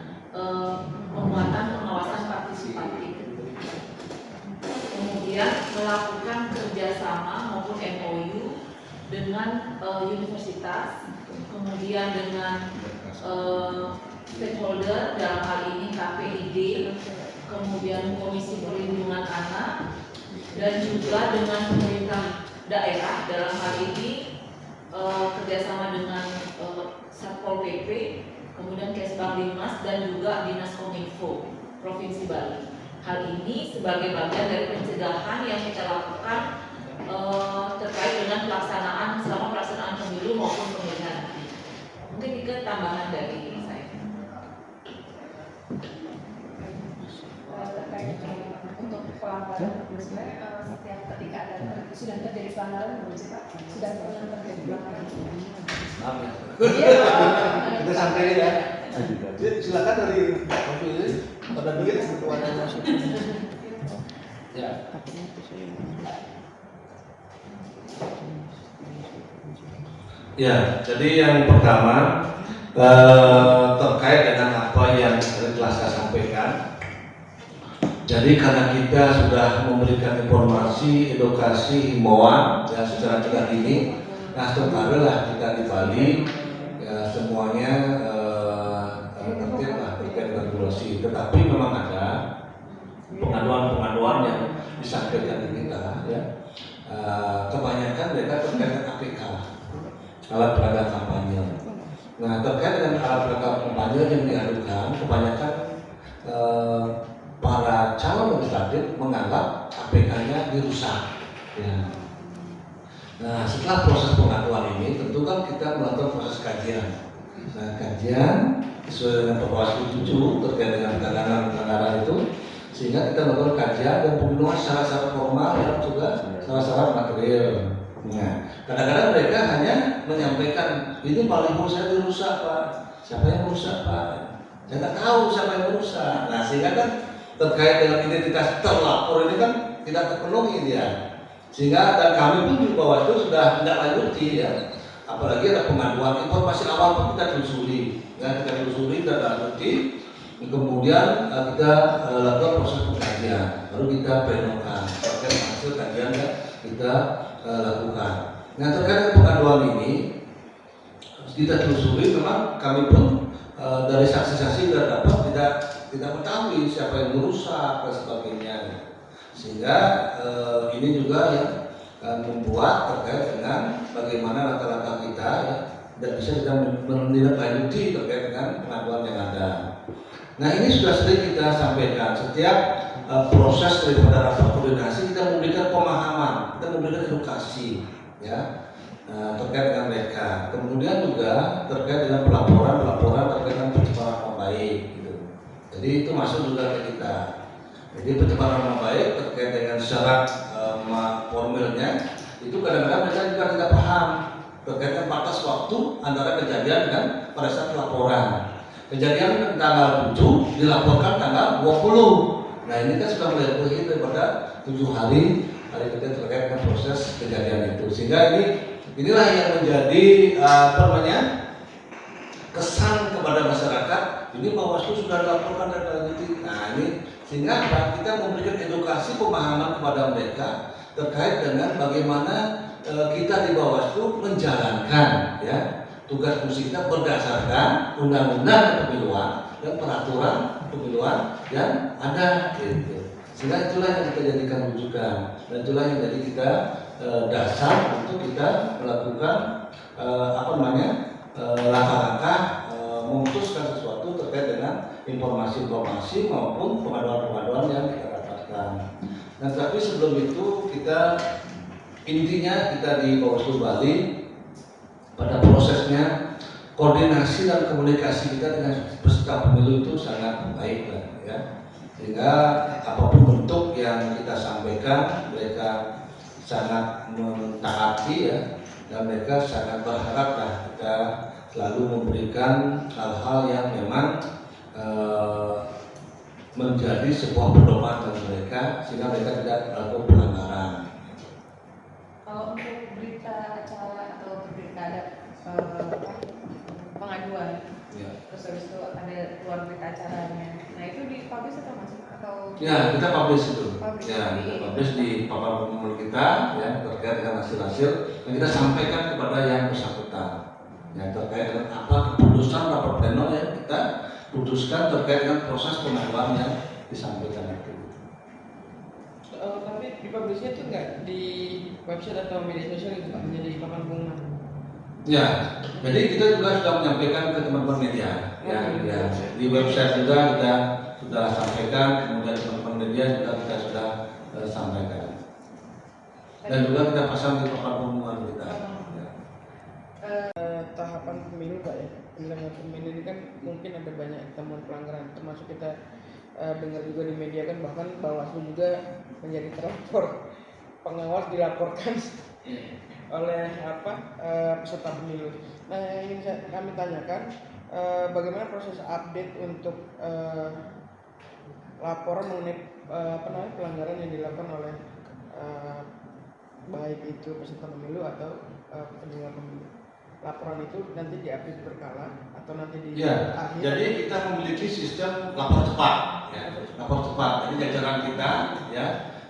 penguatan pengawasan partisipatif. Kemudian melakukan kerjasama maupun MOU dengan universitas, kemudian dengan stakeholder dalam hal ini KPID, kemudian Komisi Perlindungan Anak, dan juga dengan pemerintah daerah dalam hal ini kerjasama dengan Satpol PP, kemudian Kesbang Dimas dan juga Dinas Kominfo Provinsi Bali. Hal ini sebagai bagian dari pencegahan yang kita lakukan terkait dengan selama pelaksanaan pemilu maupun pemilihan. Mungkin itu tambahan dari saya. Terkait untuk pelanggaran, setiap ketika sudah terjadi pelanggaran, belum sih Pak? Sudah pernah terjadi pelanggaran? Maaf ya. Iya. Kita sampai ya. Silakan dari pada duit ya. Ya, jadi yang pertama terkait dengan apa yang telah saya sampaikan. Jadi karena kita sudah memberikan informasi, edukasi, himbauan ya secara cepat ini, nah sementara kita di Bali ya semuanya tertib lah terkait dengan regulasi. Tetapi memang ada pengaduan-pengaduan yang disampaikan di kita ya. Kebanyakan mereka terkait dengan APK, alat peraga kampanye. Nah terkait dengan alat peraga kampanye yang diadukan, kebanyakan para calon legislatif menganggap APK-nya dirusak. Ya. Nah setelah proses pengaduan ini, tentu kan kita melakukan proses kajian. Nah kajian sesuai dengan Bawaslu 7 terkait dengan pelanggaran itu, sehingga kita melakukan kajian dan pembunuhan syarat-syarat formal dan juga syarat-syarat material. Nah, kadang-kadang mereka hanya menyampaikan ini baliho saya dirusak Pak, siapa yang merusak Pak? Saya tak tahu siapa yang merusak. Nah sehingga kan terkait dengan identitas terlapor ini kan tidak terpenuhi dia. Sehingga dan kami pun di Bawaslu sudah tidak lanjuti ya. Apalagi ada pengaduan informasi awal pun kita telusuri, ya kita telusuri dan lanjuti. Kemudian kita lakukan proses pengkajian, baru kita plenokan terkait hasil kajian yang kita lakukan. Nah terkait dengan pengaduan ini kita telusuri, memang kami pun dari saksi-saksi sudah dapat tidak mengetahui siapa yang merusak dan sebagainya. Sehingga ini juga yang membuat terkait dengan bagaimana langkah-langkah kita ya, tidak bisa kita menindaklanjuti terkait dengan pengaduan yang ada. Nah ini sudah sering kita sampaikan, setiap proses daripada rapat koordinasi kita memberikan pemahaman, kita memberikan edukasi ya terkait dengan mereka. Kemudian juga terkait dengan pelaporan terkait dengan pencemaran nama baik gitu. Jadi itu masuk juga ke kita. Jadi pencemaran nama baik terkait dengan syarat formilnya itu kadang-kadang mereka juga tidak paham terkait dengan batas waktu antara kejadian dan pada saat pelaporan. Kejadian tanggal 7 dilaporkan tanggal 20. Nah ini kan sudah melebihi daripada 7 hari kita terkait dengan proses kejadian itu. Sehingga inilah yang menjadi kesan kepada masyarakat. Ini Bawaslu sudah dilaporkan dan lanjuti. Nah ini sehingga kita memberikan edukasi pemahaman kepada mereka terkait dengan bagaimana kita di Bawaslu menjalankan ya tugas fungsi kita berdasarkan undang-undang kepemiluan dan peraturan kepemiluan yang ada gitu. Sehingga itulah yang kita jadikan rujukan dan itulah yang jadi kita dasar untuk kita melakukan langkah-langkah memutuskan sesuatu terkait dengan informasi-informasi maupun pengaduan-pengaduan yang kita dapatkan. Nah tapi sebelum itu intinya kita di Bawaslu Bali pada prosesnya koordinasi dan komunikasi kita dengan peserta pemilu itu sangat baik lah, ya. Sehingga apapun bentuk yang kita sampaikan mereka sangat mentaati ya, dan mereka sangat berharap lah kita selalu memberikan hal-hal yang memang menjadi sebuah pedoman bagi mereka sehingga mereka tidak melakukan pelanggaran. Kalau untuk berita acara atau berita ada pengaduan, Ya. terus habis itu ada keluar berita acaranya, nah itu dipublish atau masuk atau? Ya, kita publish itu. Publish. Ya, kita publish di papan pemulung kita ya, terkait dengan hasil-hasil yang kita sampaikan kepada yang bersangkutan. Ya, terkait dengan apa keputusan rapat pleno yang kita putuskan terkait dengan proses pengaduan yang disampaikan itu. Tapi dipublishnya itu nggak di website atau media sosial itu Pak, menjadi papan pengumuman. Ya, jadi kita juga sudah menyampaikan ke teman-teman media. Ya, di website juga kita sudah sampaikan, kemudian teman-teman media juga kita sudah sampaikan. Dan juga kita pasang di papan pengumuman kita. Ya. Tahapan pemilu Pak ya, penyelenggaraan pemilu ini kan mungkin ada banyak temuan pelanggaran, termasuk kita dengar juga di media kan bahkan Bawaslu juga menjadi terlapor, pengawas dilaporkan oleh peserta pemilu. Nah yang ingin kami tanyakan, bagaimana proses update untuk laporan mengenai pelanggaran yang dilakukan oleh baik itu peserta pemilu atau penyelenggara pemilu. Laporan itu nanti diupdate berkala atau nanti di Ya, akhir. jadi kita memiliki sistem lapor cepat, ya. Lapor cepat. Jadi jajaran kita, ya.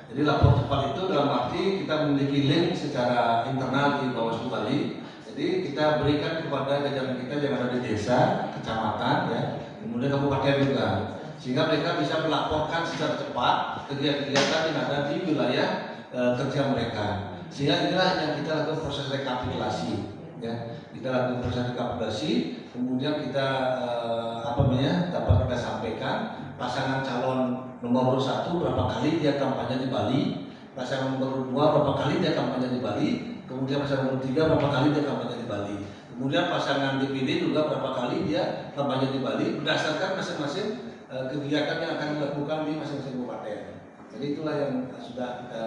Jadi lapor cepat itu dalam arti kita memiliki link secara internal di Bawaslu Bali. Jadi kita berikan kepada jajaran kita yang ada di desa, kecamatan, ya, kemudian kabupaten juga, sehingga mereka bisa melaporkan secara cepat kegiatan-kegiatan yang ada di wilayah kerja mereka. Sehingga inilah yang kita lakukan proses rekapitulasi. Ya, kita lakukan proses rekapitulasi, kemudian kita dapat kita sampaikan pasangan calon nomor 1 berapa kali dia kampanye di Bali, pasangan nomor 2 berapa kali dia kampanye di Bali, kemudian pasangan nomor 3 berapa kali dia kampanye di Bali, kemudian pasangan DPD juga berapa kali dia kampanye di Bali berdasarkan masing-masing kegiatan yang akan dilakukan di masing-masing kabupaten. Jadi itulah yang sudah kita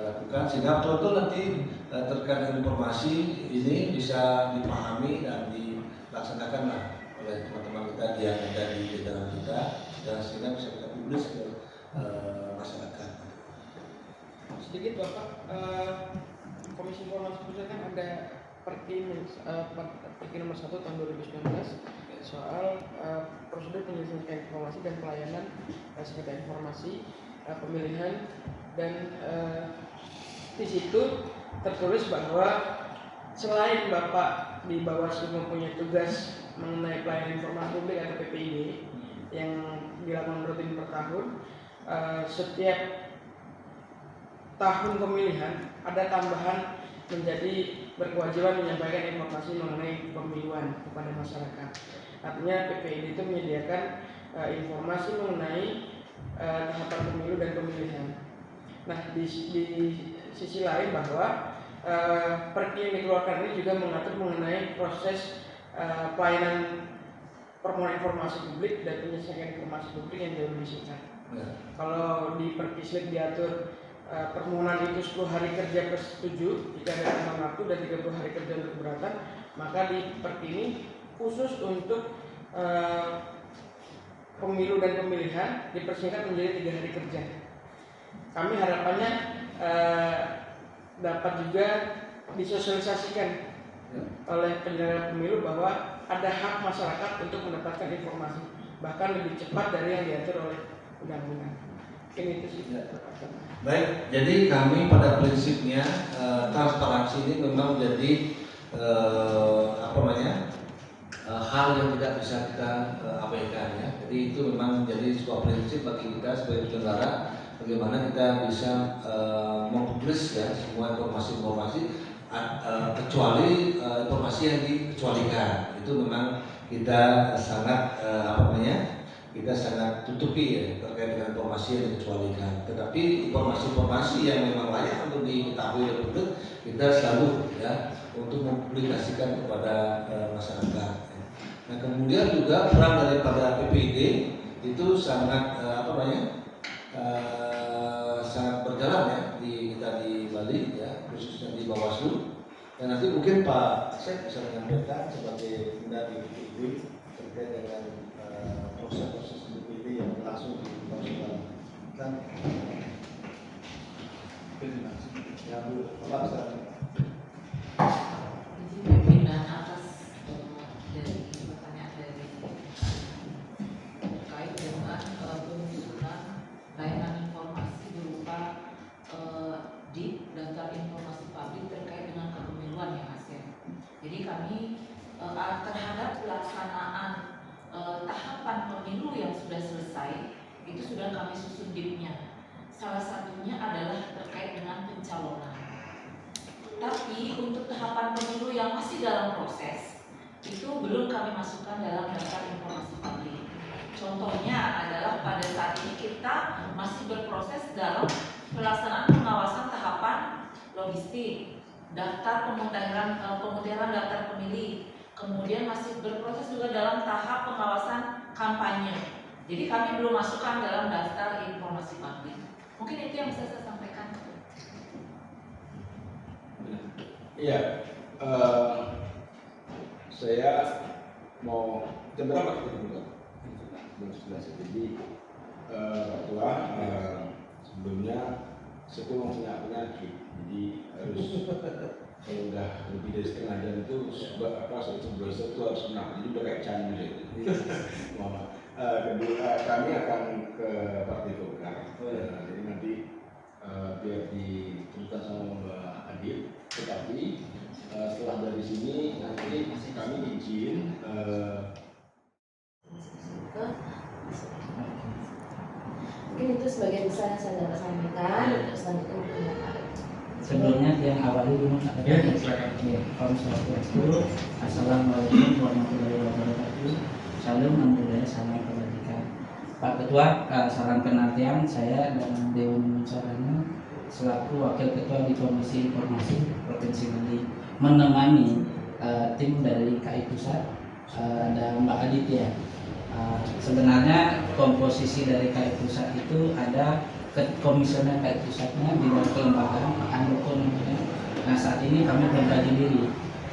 lakukan sehingga betul-betul nanti terkait dengan informasi ini bisa dipahami dan dilaksanakan oleh teman-teman kita yang ada di jajaran kita dan sehingga bisa kita publis ke masyarakat. Sedikit Bapak, Komisi Informasi Pusat kan ada Perki nomor 1 tahun 2019 soal prosedur penyelesaian informasi dan pelayanan sengketa informasi pemilihan, dan di situ tertulis bahwa selain Bapak di Bawaslu mempunyai tugas mengenai pelayanan informasi publik atau PPID yang dilakukan rutin per tahun, setiap tahun pemilihan ada tambahan menjadi berkewajiban menyampaikan informasi mengenai pemiluan kepada masyarakat. Artinya PPID itu menyediakan informasi mengenai tahapan pemilu dan pemilihan. Nah di sisi lain bahwa Perki yang dikeluarkan ini juga mengatur mengenai proses pelayanan permohonan informasi publik dan penyelesaian informasi publik yang jauh lebih singkat. Kalau di Perki Slip diatur permohonan itu 10 hari kerja per setuju jika ada tenggang waktu dan 30 hari kerja untuk keberatan, maka di Perki ini khusus untuk pemilu dan pemilihan dipersingkat menjadi 3 hari kerja. Kami harapannya dapat juga disosialisasikan oleh penyelenggara pemilu bahwa ada hak masyarakat untuk mendapatkan informasi, bahkan lebih cepat dari yang diatur oleh undang-undang. Mungkin itu sih. Baik, jadi kami pada prinsipnya transparansi ini memang menjadi hal yang tidak bisa kita abaikan ya. Jadi itu memang menjadi sebuah prinsip bagi kita sebagai penyelenggara, bagaimana kita bisa mempublis ya semua informasi-informasi kecuali informasi yang dikecualikan. Itu memang kita sangat kita sangat tutupi ya terkait dengan informasi yang dikecualikan. Tetapi informasi-informasi yang memang layak untuk diketahui oleh publik kita selalu ya untuk mempublikasikan kepada masyarakat. Nah kemudian juga peran daripada PPID itu sangat sangat berjalan ya kita di Bali khususnya di Bawaslu. Dan nanti mungkin Pak Asep bisa menyampaikan sebagai dari DPD terkait dengan proses-proses DPD yang langsung di Bawaslu. Dan yang Bapak bisa. Izin pimpinan atas dari pertanyaan dari terkait dengan penyusunan layanan informasi berupa di daftar informasi publik terkait dengan kepemiluan ya Mas ya. Jadi kami terhadap pelaksanaan tahapan pemilu yang sudah selesai itu sudah kami susun DIP-nya. Salah satunya adalah terkait dengan pencalonan. Tapi untuk tahapan pemilu yang masih dalam proses itu belum kami masukkan dalam daftar informasi publik. Contohnya adalah pada saat ini kita masih berproses dalam pelaksanaan pengawasan tahapan logistik, daftar pemutahiran daftar pemilih, kemudian masih berproses juga dalam tahap pengawasan kampanye. Jadi kami belum masukkan dalam daftar informasi publik. Mungkin itu yang bisa saya sampaikan. Iya, saya mau jam berapa kita buka? Jam 11. Jadi Ketua, sebelumnya saya tuh punya penyakit, jadi harus kalau udah lebih dari setengah jam itu saya itu browser itu harus menang, jadi udah kayak candu gitu. Kedua, kami akan ke Partai Golkar. Jadi nanti biar ditentukan sama Mbak Adit. Tetapi setelah dari sini nanti kami izin Mungkin itu sebagian besar yang saya dapat sampaikan. Untuk selanjutnya mungkin Bapak. Sebelumnya yang awali dulu Assalamualaikum warahmatullahi wabarakatuh. Salam budaya salam kebajikan. Pak Ketua, salam penantian saya dan Dewan Musyawarah selaku Wakil Ketua di Komisi Informasi Provinsi Bali menemani tim dari KI Pusat dan Mbak Aditya. Sebenarnya komposisi dari KI Pusat itu ada komisioner KI Pusatnya di dalam kelembagaan Pak Handoko namanya. Nah saat ini kami berbagi diri.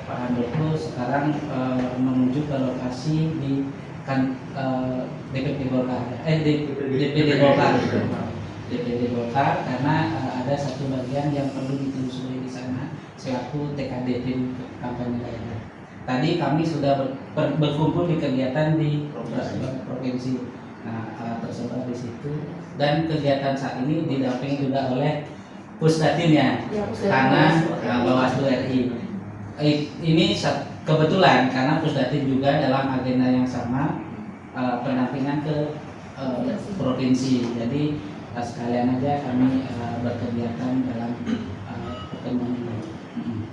Pak Handoko sekarang menuju ke lokasi di DPD Golkar, DPD Golkar karena ada satu bagian yang perlu ditelusuri di sana selaku TKD tim kampanye daerah. Tadi kami sudah berkumpul di kegiatan di provinsi, tersebar di situ dan kegiatan saat ini didampingi juga oleh Pusdatin karena Bawaslu RI. Ini kebetulan karena Pusdatin juga dalam agenda yang sama pendampingan ke provinsi. Jadi sekalian aja kami berkegiatan dalam pertemuan ini.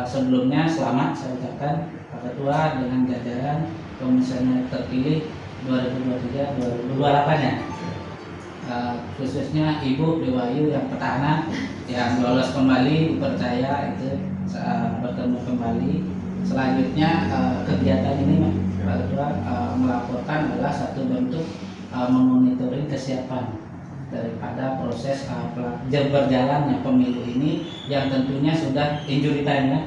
Sebelumnya selamat saya ucapkan Pak Ketua dengan jajaran komisioner terpilih 2023-2028 ya. Khususnya Ibu Dewayu yang petahana yang lolos kembali dipercaya itu bertemu kembali. Selanjutnya kegiatan ini Pak Ketua melaporkan adalah satu bentuk memonitoring kesiapan daripada proses berjalannya pemilu ini yang tentunya sudah injury time ya.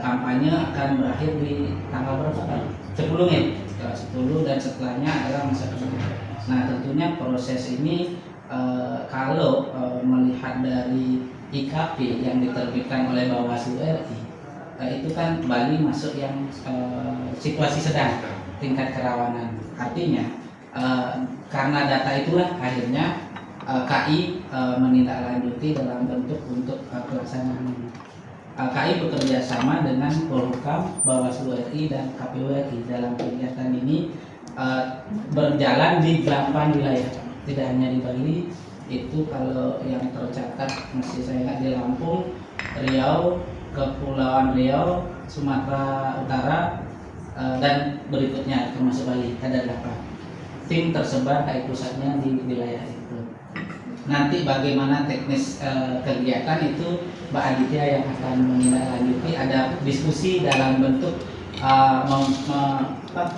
Kampanye akan berakhir di tanggal berapa Pak? 10 ya? 10 dan setelahnya adalah masa kampanye. Nah tentunya proses ini kalau melihat dari IKP yang diterbitkan oleh Bawaslu RI itu kan Bali masuk yang situasi sedang tingkat kerawanan. Artinya karena data itulah akhirnya KI menindaklanjuti dalam bentuk untuk pelaksanaan ini. KI bekerja sama dengan Polhukam, Bawaslu RI dan KPU RI dalam kegiatan ini berjalan di 8 wilayah, tidak hanya di Bali. Itu kalau yang tercatat masih saya lihat di Lampung, Riau, Kepulauan Riau, Sumatera Utara dan berikutnya termasuk Bali ada 8. Tim tersebar KI pusatnya di wilayah itu. Nanti bagaimana teknis kegiatan itu Mbak Aditya yang akan menindaklanjuti. Ada diskusi dalam bentuk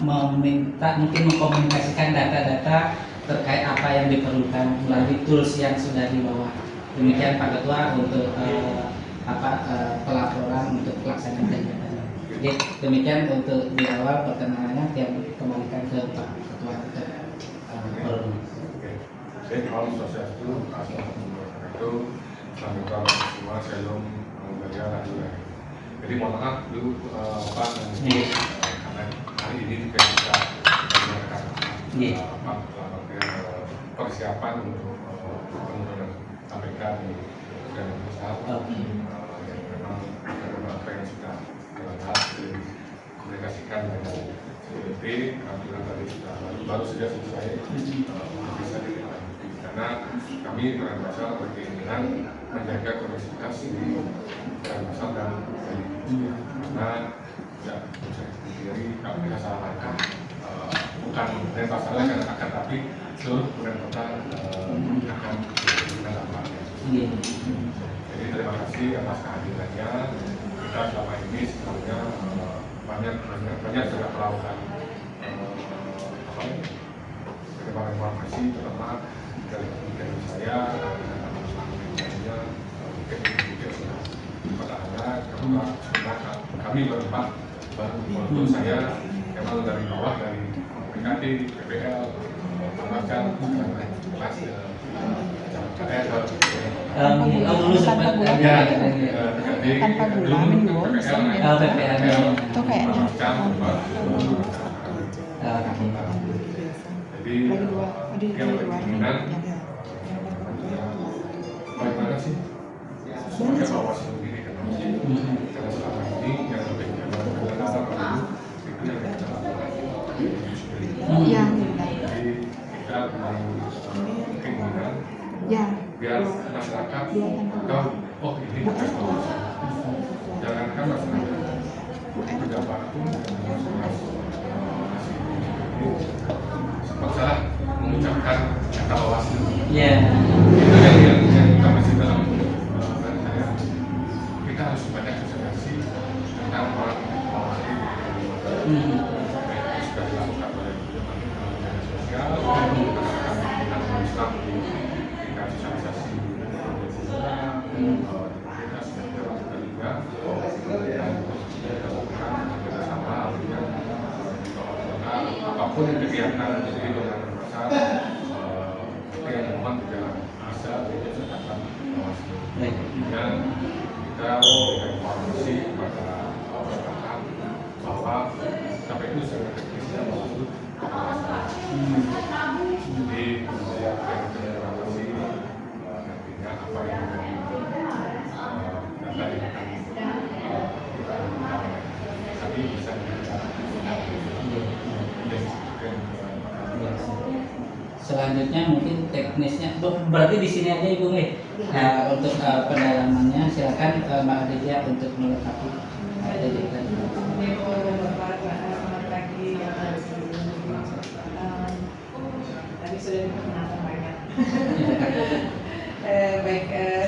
meminta mungkin mengkomunikasikan data-data terkait apa yang diperlukan melalui tools yang sudah dibawa. Demikian Pak Ketua untuk pelaporan untuk pelaksanaan kegiatan. Jadi demikian untuk di awal perkenalannya, yang kembalikan ke Pak Ketua Forum. Saya Om Swastiastu, Assalamualaikum, selamat malam semua, Shalom, Alhamdulillah, Alhamdulillah. Jadi mohon maaf dulu Pak, karena hari ini juga kita mendengarkan persiapan untuk penurunan KPK di dan besar yang memang apa yang sudah kita komunikasikan dengan CDP, alhamdulillah tadi sudah baru saja selesai bisa dilanjutkan karena kami merasa berkeinginan menjaga konsistensitas di besar dan karena ya saya sendiri KPK salah langkah bukan pemerintah salah karena akan tapi seluruh pemerintah akan mendapat. Jadi terima kasih atas kehadirannya. Kita selama ini sebenarnya banyak sudah melakukan pengembangan informasi terutama dari saya mungkin sudah petahana karena kami berempat baru saya memang dari bawah dari PKD, PPL, pembaca, kelas Dulu sempat tanpa gula minum PPL itu kayaknya jadi yang berkeinginan bagaimana sih sebagai bawah sendiri karena selama ini yang berkeinginan adalah dulu itu yang kita lakukan ya jadi kita keinginan ya biar masyarakat tahu oh ini bukan solusi jangankan masyarakat pejabat pun sempat salah mengucapkan kata Bawaslu itu yang kita masih dalam saya kita harus banyak konsentrasi tentang orang Bawaslu sudah dilakukan oleh media sosial tentang Islam di tingkat sosialisasi kita sudah dilakukan juga dan dilakukan bersama apapun kegiatan jadi dengan besar yang mohon tidak bisa disertakan Bawaslu dan kita memberikan informasi kepada masyarakat bahwa KPU sangat teknisnya Bawaslu jadi saya akan informasi nantinya apa yang data yang akan kita tadi bisa kita selanjutnya mungkin teknisnya berarti di sini aja Ibu nih. Nah, untuk pendalamannya silakan Mbak Aditya untuk melengkapi. Selamat pagi. Tadi sudah diperkenalkan banyak. Baik,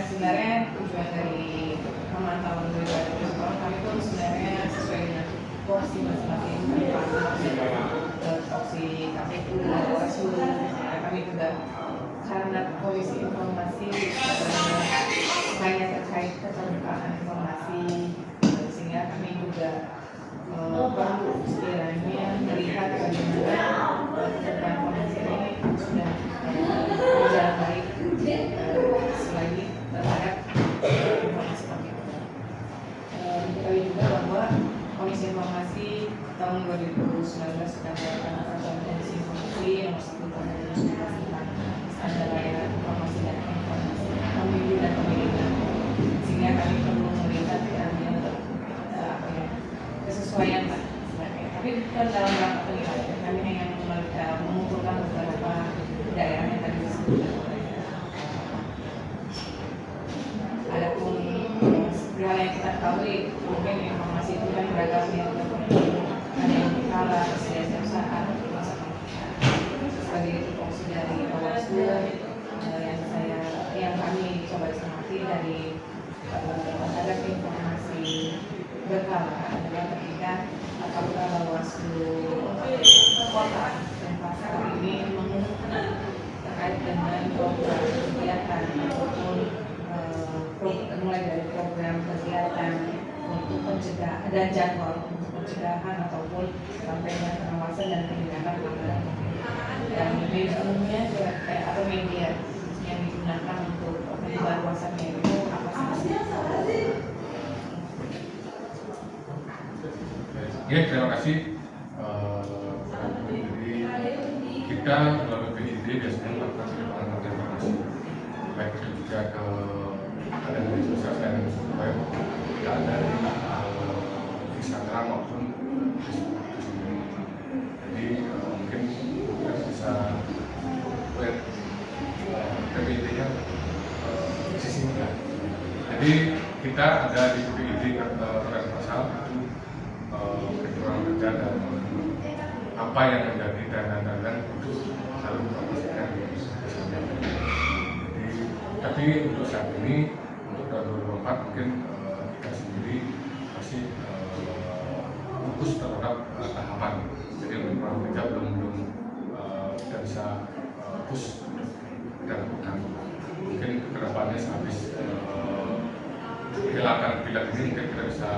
sebenarnya tujuan dari pemantauan daripada protokol kami pun sebenarnya sesuai dengan porsi masing-masing porsi KPU, Bawaslu. Kami juga karena Komisi Informasi banyak terkait keterbukaan informasi sehingga kami juga perlu sekiranya melihat bagaimana keterbukaan informasi ini sudah berjalan baik selagi terhadap informasi kami. Diketahui juga bahwa Komisi Informasi tahun 2019 sudah melakukan peraturan Komisi Informasi nomor 1 tahun 2019 tentang standar layanan informasi dan informasi pemilu dan pemilihan, sehingga kami perlu melihat kesesuaian Pak sebenarnya. Tapi bukan dalam rangka penilaian, kami hanya mengumpulkan beberapa daerah yang tadi disebutkan oleh adapun hal yang kita ketahui mungkin informasi itu kan beragam ya, ada yang berkala, setiap saat sebagai tupoksi dari Bawaslu yang kami coba cermati dari terhadap informasi berkala adalah ketika apabila Bawaslu kota dan pasar ini mengumumkan terkait dengan program kegiatan ataupun mulai dari program kegiatan untuk pencegahan dan jadwal untuk pencegahan ataupun sampainya pengawasan dan penindakan pelanggaran dan media umumnya juga kayak atau media yang digunakan untuk penyebarluasannya itu apa saja? Ya, terima kasih. Jadi kita melalui PID biasanya melakukan penyebaran informasi, baik itu juga ke ada di sosial media web, tidak ada di Instagram maupun Facebook itu sendiri. Jadi mungkin kita bisa web PID-nya sisinya. Jadi kita ada di PID program pasal itu kecuali kerja dan apa yang menjadi dan untuk selalu memperhatikan. Jadi, tapi untuk saat ini untuk tahun 2024 mungkin kita sendiri masih fokus terhadap tahapan. Jadi untuk program kerja belum kita bisa push dan lakukan. Mungkin kedepannya sehabis hilangkan pilek ini mungkin kita bisa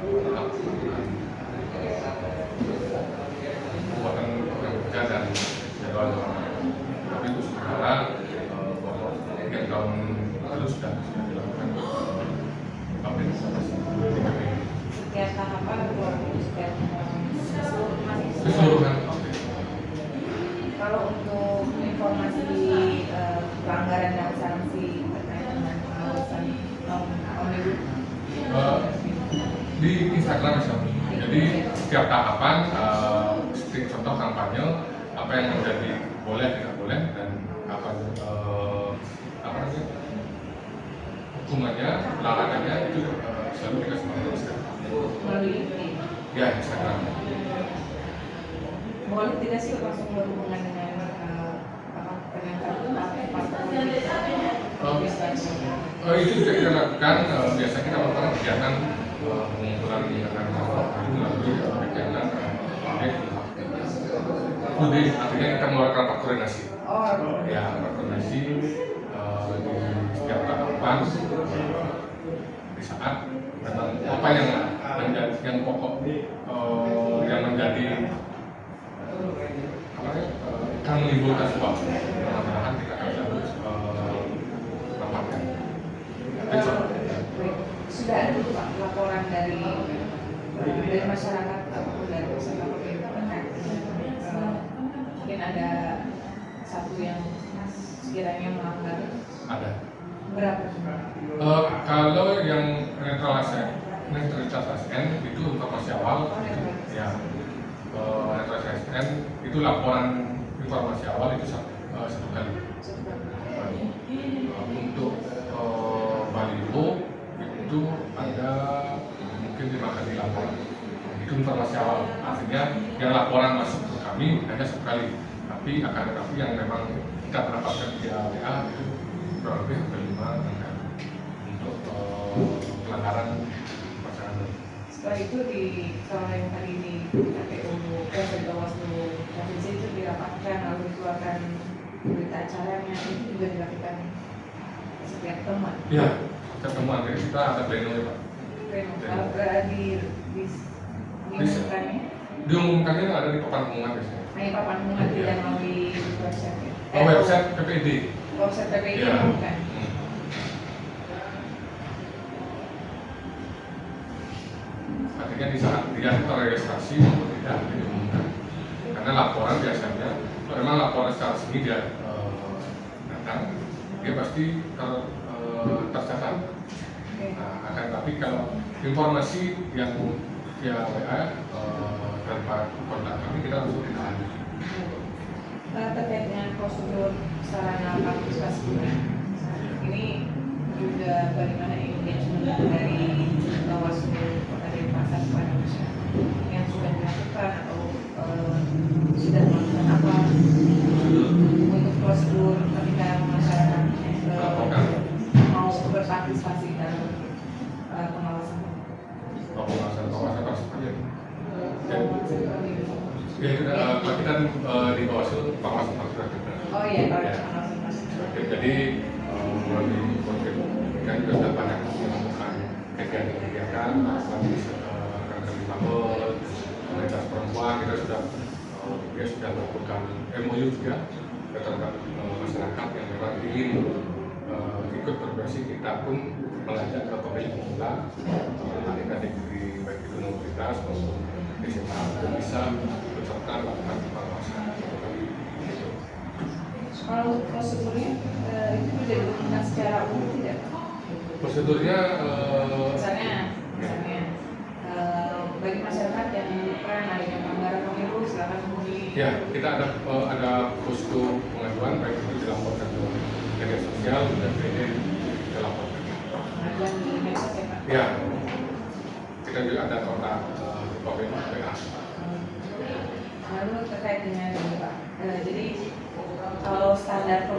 melakukan pembuatan program kerja dan jadwal. Tapi untuk sementara yang tahun lalu sudah dilakukan implementasi. Setiap tahapan setiap Keseluruhan. Kalau untuk informasi pelanggaran dan sanksi terkait dengan pengawasan omnibus di Instagram misalnya. Jadi setiap tahapan, contoh kampanye, apa yang menjadi boleh tidak boleh dan apa namanya hukumannya, larangannya itu selalu dikasih tahu. melalui Ya, Instagram. boleh tidak sih langsung berhubungan dengan pengangkatan partai politik? Itu juga kita lakukan, biasa kita melakukan kegiatan pengumpulan kegiatan melalui kegiatan artinya kita melakukan koordinasi. Ya, koordinasi di setiap tahapan di saat memang apa yang menjadi yang pokok yang menjadi akan menimbulkan sebuah permasalahan tidak akan dapatkan. Sudah ada belum Pak laporan dari masyarakat ataupun dari peserta pemilu mungkin ada satu yang sekiranya melanggar? Ada. Berapa? Kalau yang netralitas ASN itu informasi awal, ya netralitas ASN itu laporan informasi awal itu satu kali. Untuk baliho itu ada mungkin 5 kali laporan. Itu informasi awal, artinya yang laporan masuk ke kami hanya sekali. Tapi akan tetapi yang memang kita mendapatkan via WA itu kurang lebih hampir 5 kali untuk pelanggaran pasangan. Setelah itu kalau yang tadi di KPU dan Bawaslu provinsi itu dirapatkan lalu dikeluarkan berita acaranya, itu juga dilakukan setiap teman. Iya, setiap temuan. Jadi kita ada pleno ya Pak. Kalau diumumkannya? Diumumkannya ada di papan pengumuman biasanya. Hanya papan pengumuman tidak melalui website. Website PPID. Website PPID Iya. bukan. Artinya di saat dia terregistrasi maupun tidak diumumkan. Karena laporan biasanya, kalau memang laporan secara resmi dia datang, dia pasti tercatat. Nah, akan tapi kalau informasi yang via WA tanpa kontak kami kita langsung ditangani. Terkait dengan prosedur sarana partisipasi ini juga bagaimana engagement dari Bawaslu Kota Denpasar kepada masyarakat yang sudah dilakukan atau sudah melakukan apa untuk prosedur ketika masyarakat mau berpartisipasi dalam pengawasan. Pengawasan partisipasi. Ya kita kan di Bawaslu pengawasan partisipasi. Oh iya, Jadi melalui konflik kan juga sudah banyak melakukan kegiatan-kegiatan, bagi rekan difabel, komunitas perempuan, kita sudah melakukan MOU juga terhadap masyarakat yang memang ingin ikut berprestasi. Kita pun mengajak ke pemilih pemula adik-adik di baik itu universitas maupun SMA untuk bisa berserta melakukan pengawasan. Kalau prosedurnya itu bisa dilakukan secara umum tidak? Prosedurnya Misalnya bagi masyarakat yang bukan adanya pelanggaran pemilu silakan hubungi. ya, kita ada posko pengaduan baik itu dilaporkan ke media sosial dan ini dilaporkan. Pengaduan di medsos ya Pak? Ya, kita juga ada kontak WA. Lalu terkait dengan ini Pak, jadi kalau standar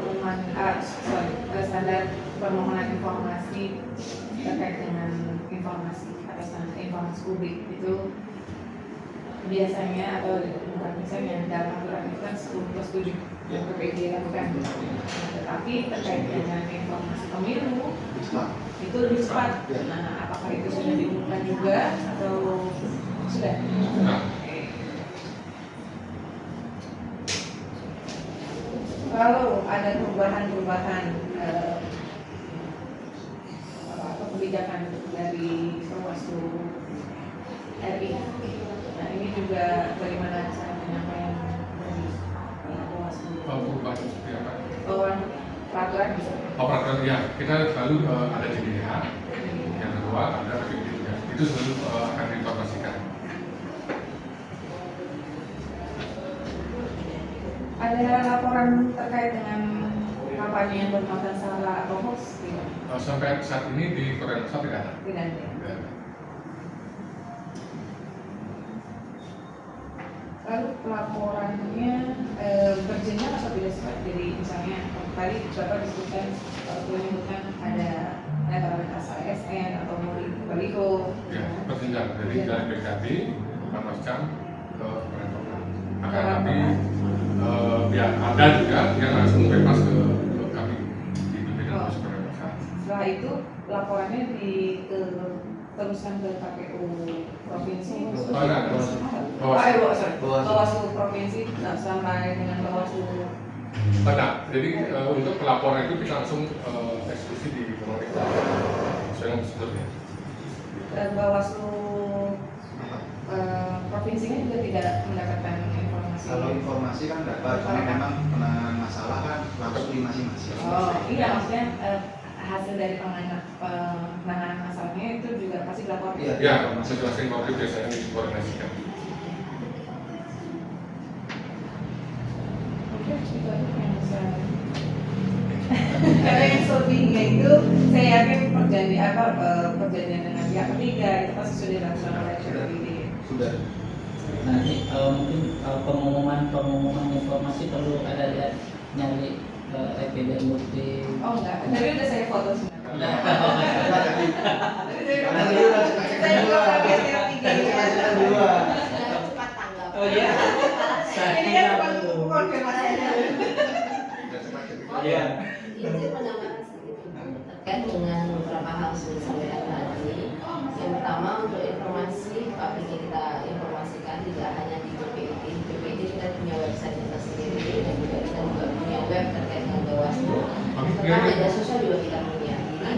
standar permohonan informasi terkait dengan informasi atau standar informasi publik itu biasanya atau bukan biasanya dalam aturan itu kan 10+7 yang PPD lakukan. Tetapi terkait dengan informasi pemilu itu lebih cepat. Nah, apakah itu sudah diumumkan juga atau sudah? Nah, Kalau ada perubahan kebijakan dari Bawaslu RI, nah ini juga bagaimana cara penyampaian dari Bawaslu? perubahan seperti apa? Peraturan bisa. Peraturan ya, kita selalu ada JDH. Yang kedua ada PPD juga. Itu selalu akan diinformasikan. Ada laporan terkait dengan kampanye yang bermuatan sara atau hoax tidak? Sampai saat ini di Korea Selatan tidak ada. Tidak ada. Ya. Lalu pelaporannya berjenjang atau tidak sih Pak? Jadi misalnya tadi Bapak disebutkan menyebutkan ada netralitas ASN atau baliho. Ya, berjenjang dari BKD, Panwascam ke Kementerian. Akan tapi ya ada juga yang langsung bebas ke kami di bidang kepengurusan. Setelah itu laporannya teruskan ke KPU provinsi. Bawaslu provinsi sampai dengan Bawaslu. Nah, jadi untuk pelaporan itu kita langsung eksekusi di pemerintah. Saya sebetulnya. Dan Bawaslu provinsinya juga tidak mendapatkan informasi. Kalau informasi kan dapat, cuma memang penanganan masalah kan langsung di masing-masing. Oh iya, maksudnya hasil dari penanganan masalahnya itu juga pasti dilaporkan. Ya, masing-masing mobil biasanya dikoordinasikan. Oke, itu aja yang bisa. Karena yang selebihnya itu saya yakin perjanjian dengan pihak ketiga itu pasti sudah dilakukan oleh PPD. Sudah. Nanti mungkin pengumuman informasi perlu ada lihat nyari EPD Murti. Oh enggak, tapi udah saya foto sebenarnya. Cepat tanggap. Oh iya. Ini kan bukan konfirmasi aja. Iya. Izin menambahkan sedikit terkait dengan beberapa hal sudah disampaikan tadi. Yang pertama untuk informasi publik yang kita informasikan tidak hanya di PPD. PPD kita punya website kita sendiri dan juga kita punya web terkait dengan Bawaslu. Bahkan media sosial juga kita punya. Jadi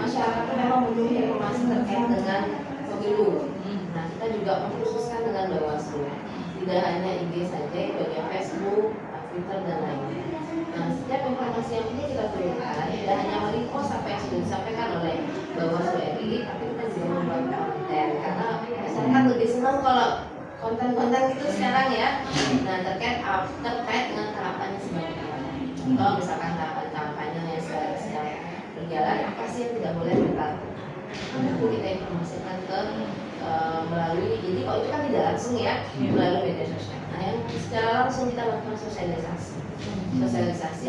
masyarakat memang butuh informasi terkait dengan pemilu. Nah kita juga mengkhususkan dengan Bawaslu. Tidak hanya IG saja, banyak Facebook, Twitter dan lainnya. Nah, setiap informasi yang ini kita berikan tidak hanya merepost apa yang sudah disampaikan oleh Bawaslu RI, tapi kita juga membuat konten karena masyarakat lebih senang kalau konten-konten itu sekarang ya. Nah, terkait dengan tahapannya seperti apa. Kalau misalkan tahapan kampanye yang sedang berjalan, apa sih yang tidak boleh dilakukan? Itu kita informasikan ke melalui, jadi kalau itu kan tidak langsung ya, melalui media sosial. Nah, yang secara langsung kita lakukan sosialisasi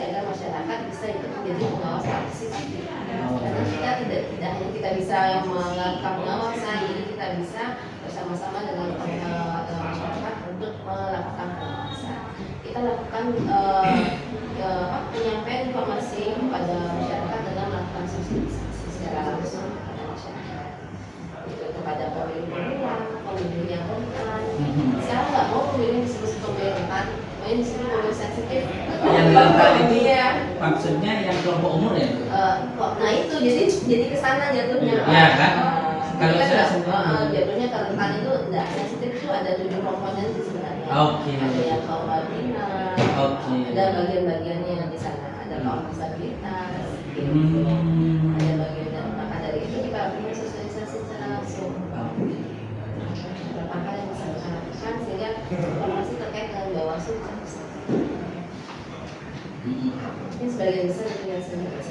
agar masyarakat bisa ikut menjadi pengawas partisipasi. Karena kita tidak hanya kita bisa melakukan pengawasan, jadi kita bisa bersama-sama dengan masyarakat untuk melakukan pengawasan. Kita lakukan penyampaian informasi kepada masyarakat dengan melakukan sosialisasi secara di sini boleh sensitif. Yang dalam hal ini Iya. maksudnya yang kelompok umur ya? Nah itu jadi kesana jatuhnya. Iya kan? Kalau Kalau saya jatuhnya ke rentan itu enggak sensitif itu ada 7 komponen sih sebenarnya. Oke. Ada yang kaum albina, Oke. ada bagian-bagiannya yang di sana, ada kaum disabilitas, gitu. Hmm. Ada bagian maka dari itu kita punya sosialisasi secara langsung. Beberapa hal yang bisa kita lakukan sehingga informasi terkait dengan Bawaslu bisa bisa. Ini sebagian besar itu yang saya lakukan.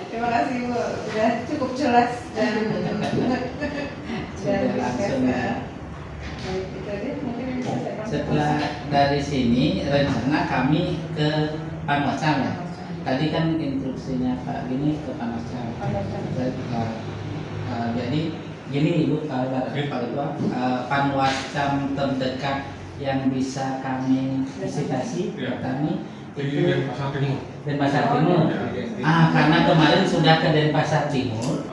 Terima kasih Bu, sudah cukup jelas dan Langsung ya. Baik, itu aja mungkin yang bisa saya sampaikan. Setelah dari sini rencana kami ke Panwascam ya. Tadi kan instruksinya Pak Gini ke Panwascam. Jadi gini Ibu, kalau Pak Ketua, Panwascam terdekat yang bisa kami visitasi kami Di itu Denpasar Timur. Denpasar Timur. Karena kemarin sudah ke Denpasar Timur.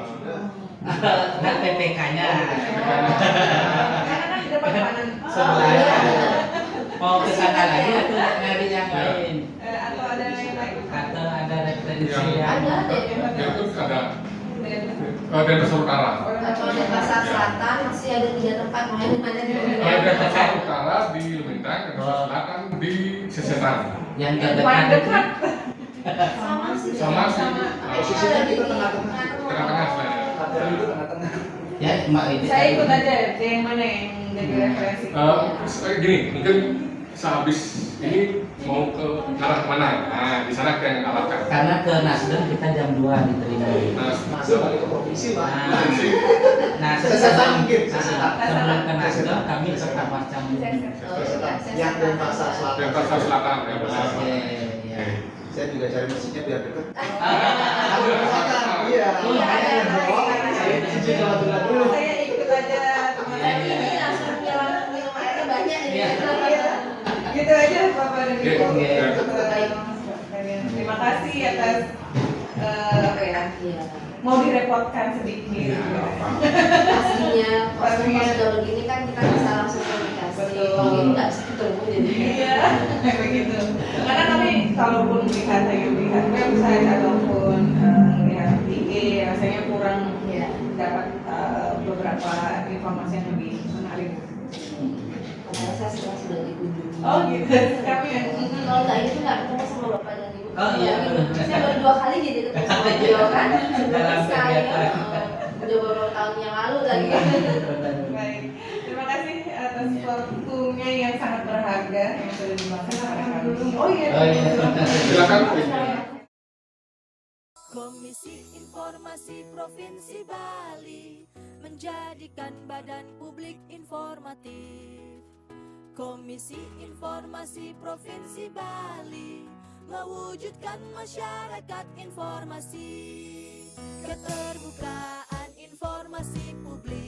Nah, PPK-nya. Karena di depan kanan. Sebenarnya mau ke sana lagi atau nyari yang lain? Atau ada yang lain? Atau ada referensi Yang- yang Ada. Itu ada Denpasar Utara. Kalau di pasar selatan masih ada 3 tempat, mau yang mana di Denpasar Utara di Lumintang, Denpasar Selatan di Sesetan. yang Paling terdekat dekat. sama sih. Sama sih. Posisinya kita Tengah-tengah sebenarnya. ya Mbak ini. Saya ikut aja, yang mana yang jadi referensi? Gini, mungkin sehabis ini mau ke arah mana? Nah, di sana kita yang arahkan. Karena ke Nasdem kita jam 2 diterima. Masuk balik ke provinsi, Pak. Nah, sebelum ke Nasdem kami ke Panwascam. Yang Denpasar Selatan. Denpasar Selatan, ya benar. Oke, ya. Saya juga cari mesinnya biar deket. Iya. Saya izin kebetulan dulu. Saya ikut aja teman-teman. Ini langsung minum airnya banyak ini. Iya. Gitu aja Bapak dan Ibu. Oke. Terima kasih atas apa ya? Iya. Mau direpotkan sedikit. Pastinya, Pastinya. pas sudah begini kan kita bisa langsung komunikasi. Betul. Kalau ini nggak bisa ketemu jadi. Iya, begitu. Karena kami kalaupun melihat website ataupun lihat IG, rasanya kurang Iya. dapat beberapa informasi yang lebih menarik. Karena saya sudah dikunjungi. Oh gitu, kami ya. Kalau nggak itu nggak ketemu sama bapak dan ibu. Oh, iya, benar. Saya baru 2 kali jadi ketemu sama beliau kan. Sebelum Dalam saya kegiatan. udah beberapa tahun yang lalu lagi. Baik, terima kasih atas waktunya yang sangat berharga yang sudah dimakan pada kami. Oh iya. Oh, iya. Silakan. Komisi Informasi Provinsi Bali menjadikan badan publik informatif. Komisi Informasi Provinsi Bali mewujudkan masyarakat informasi. Keterbukaan informasi publik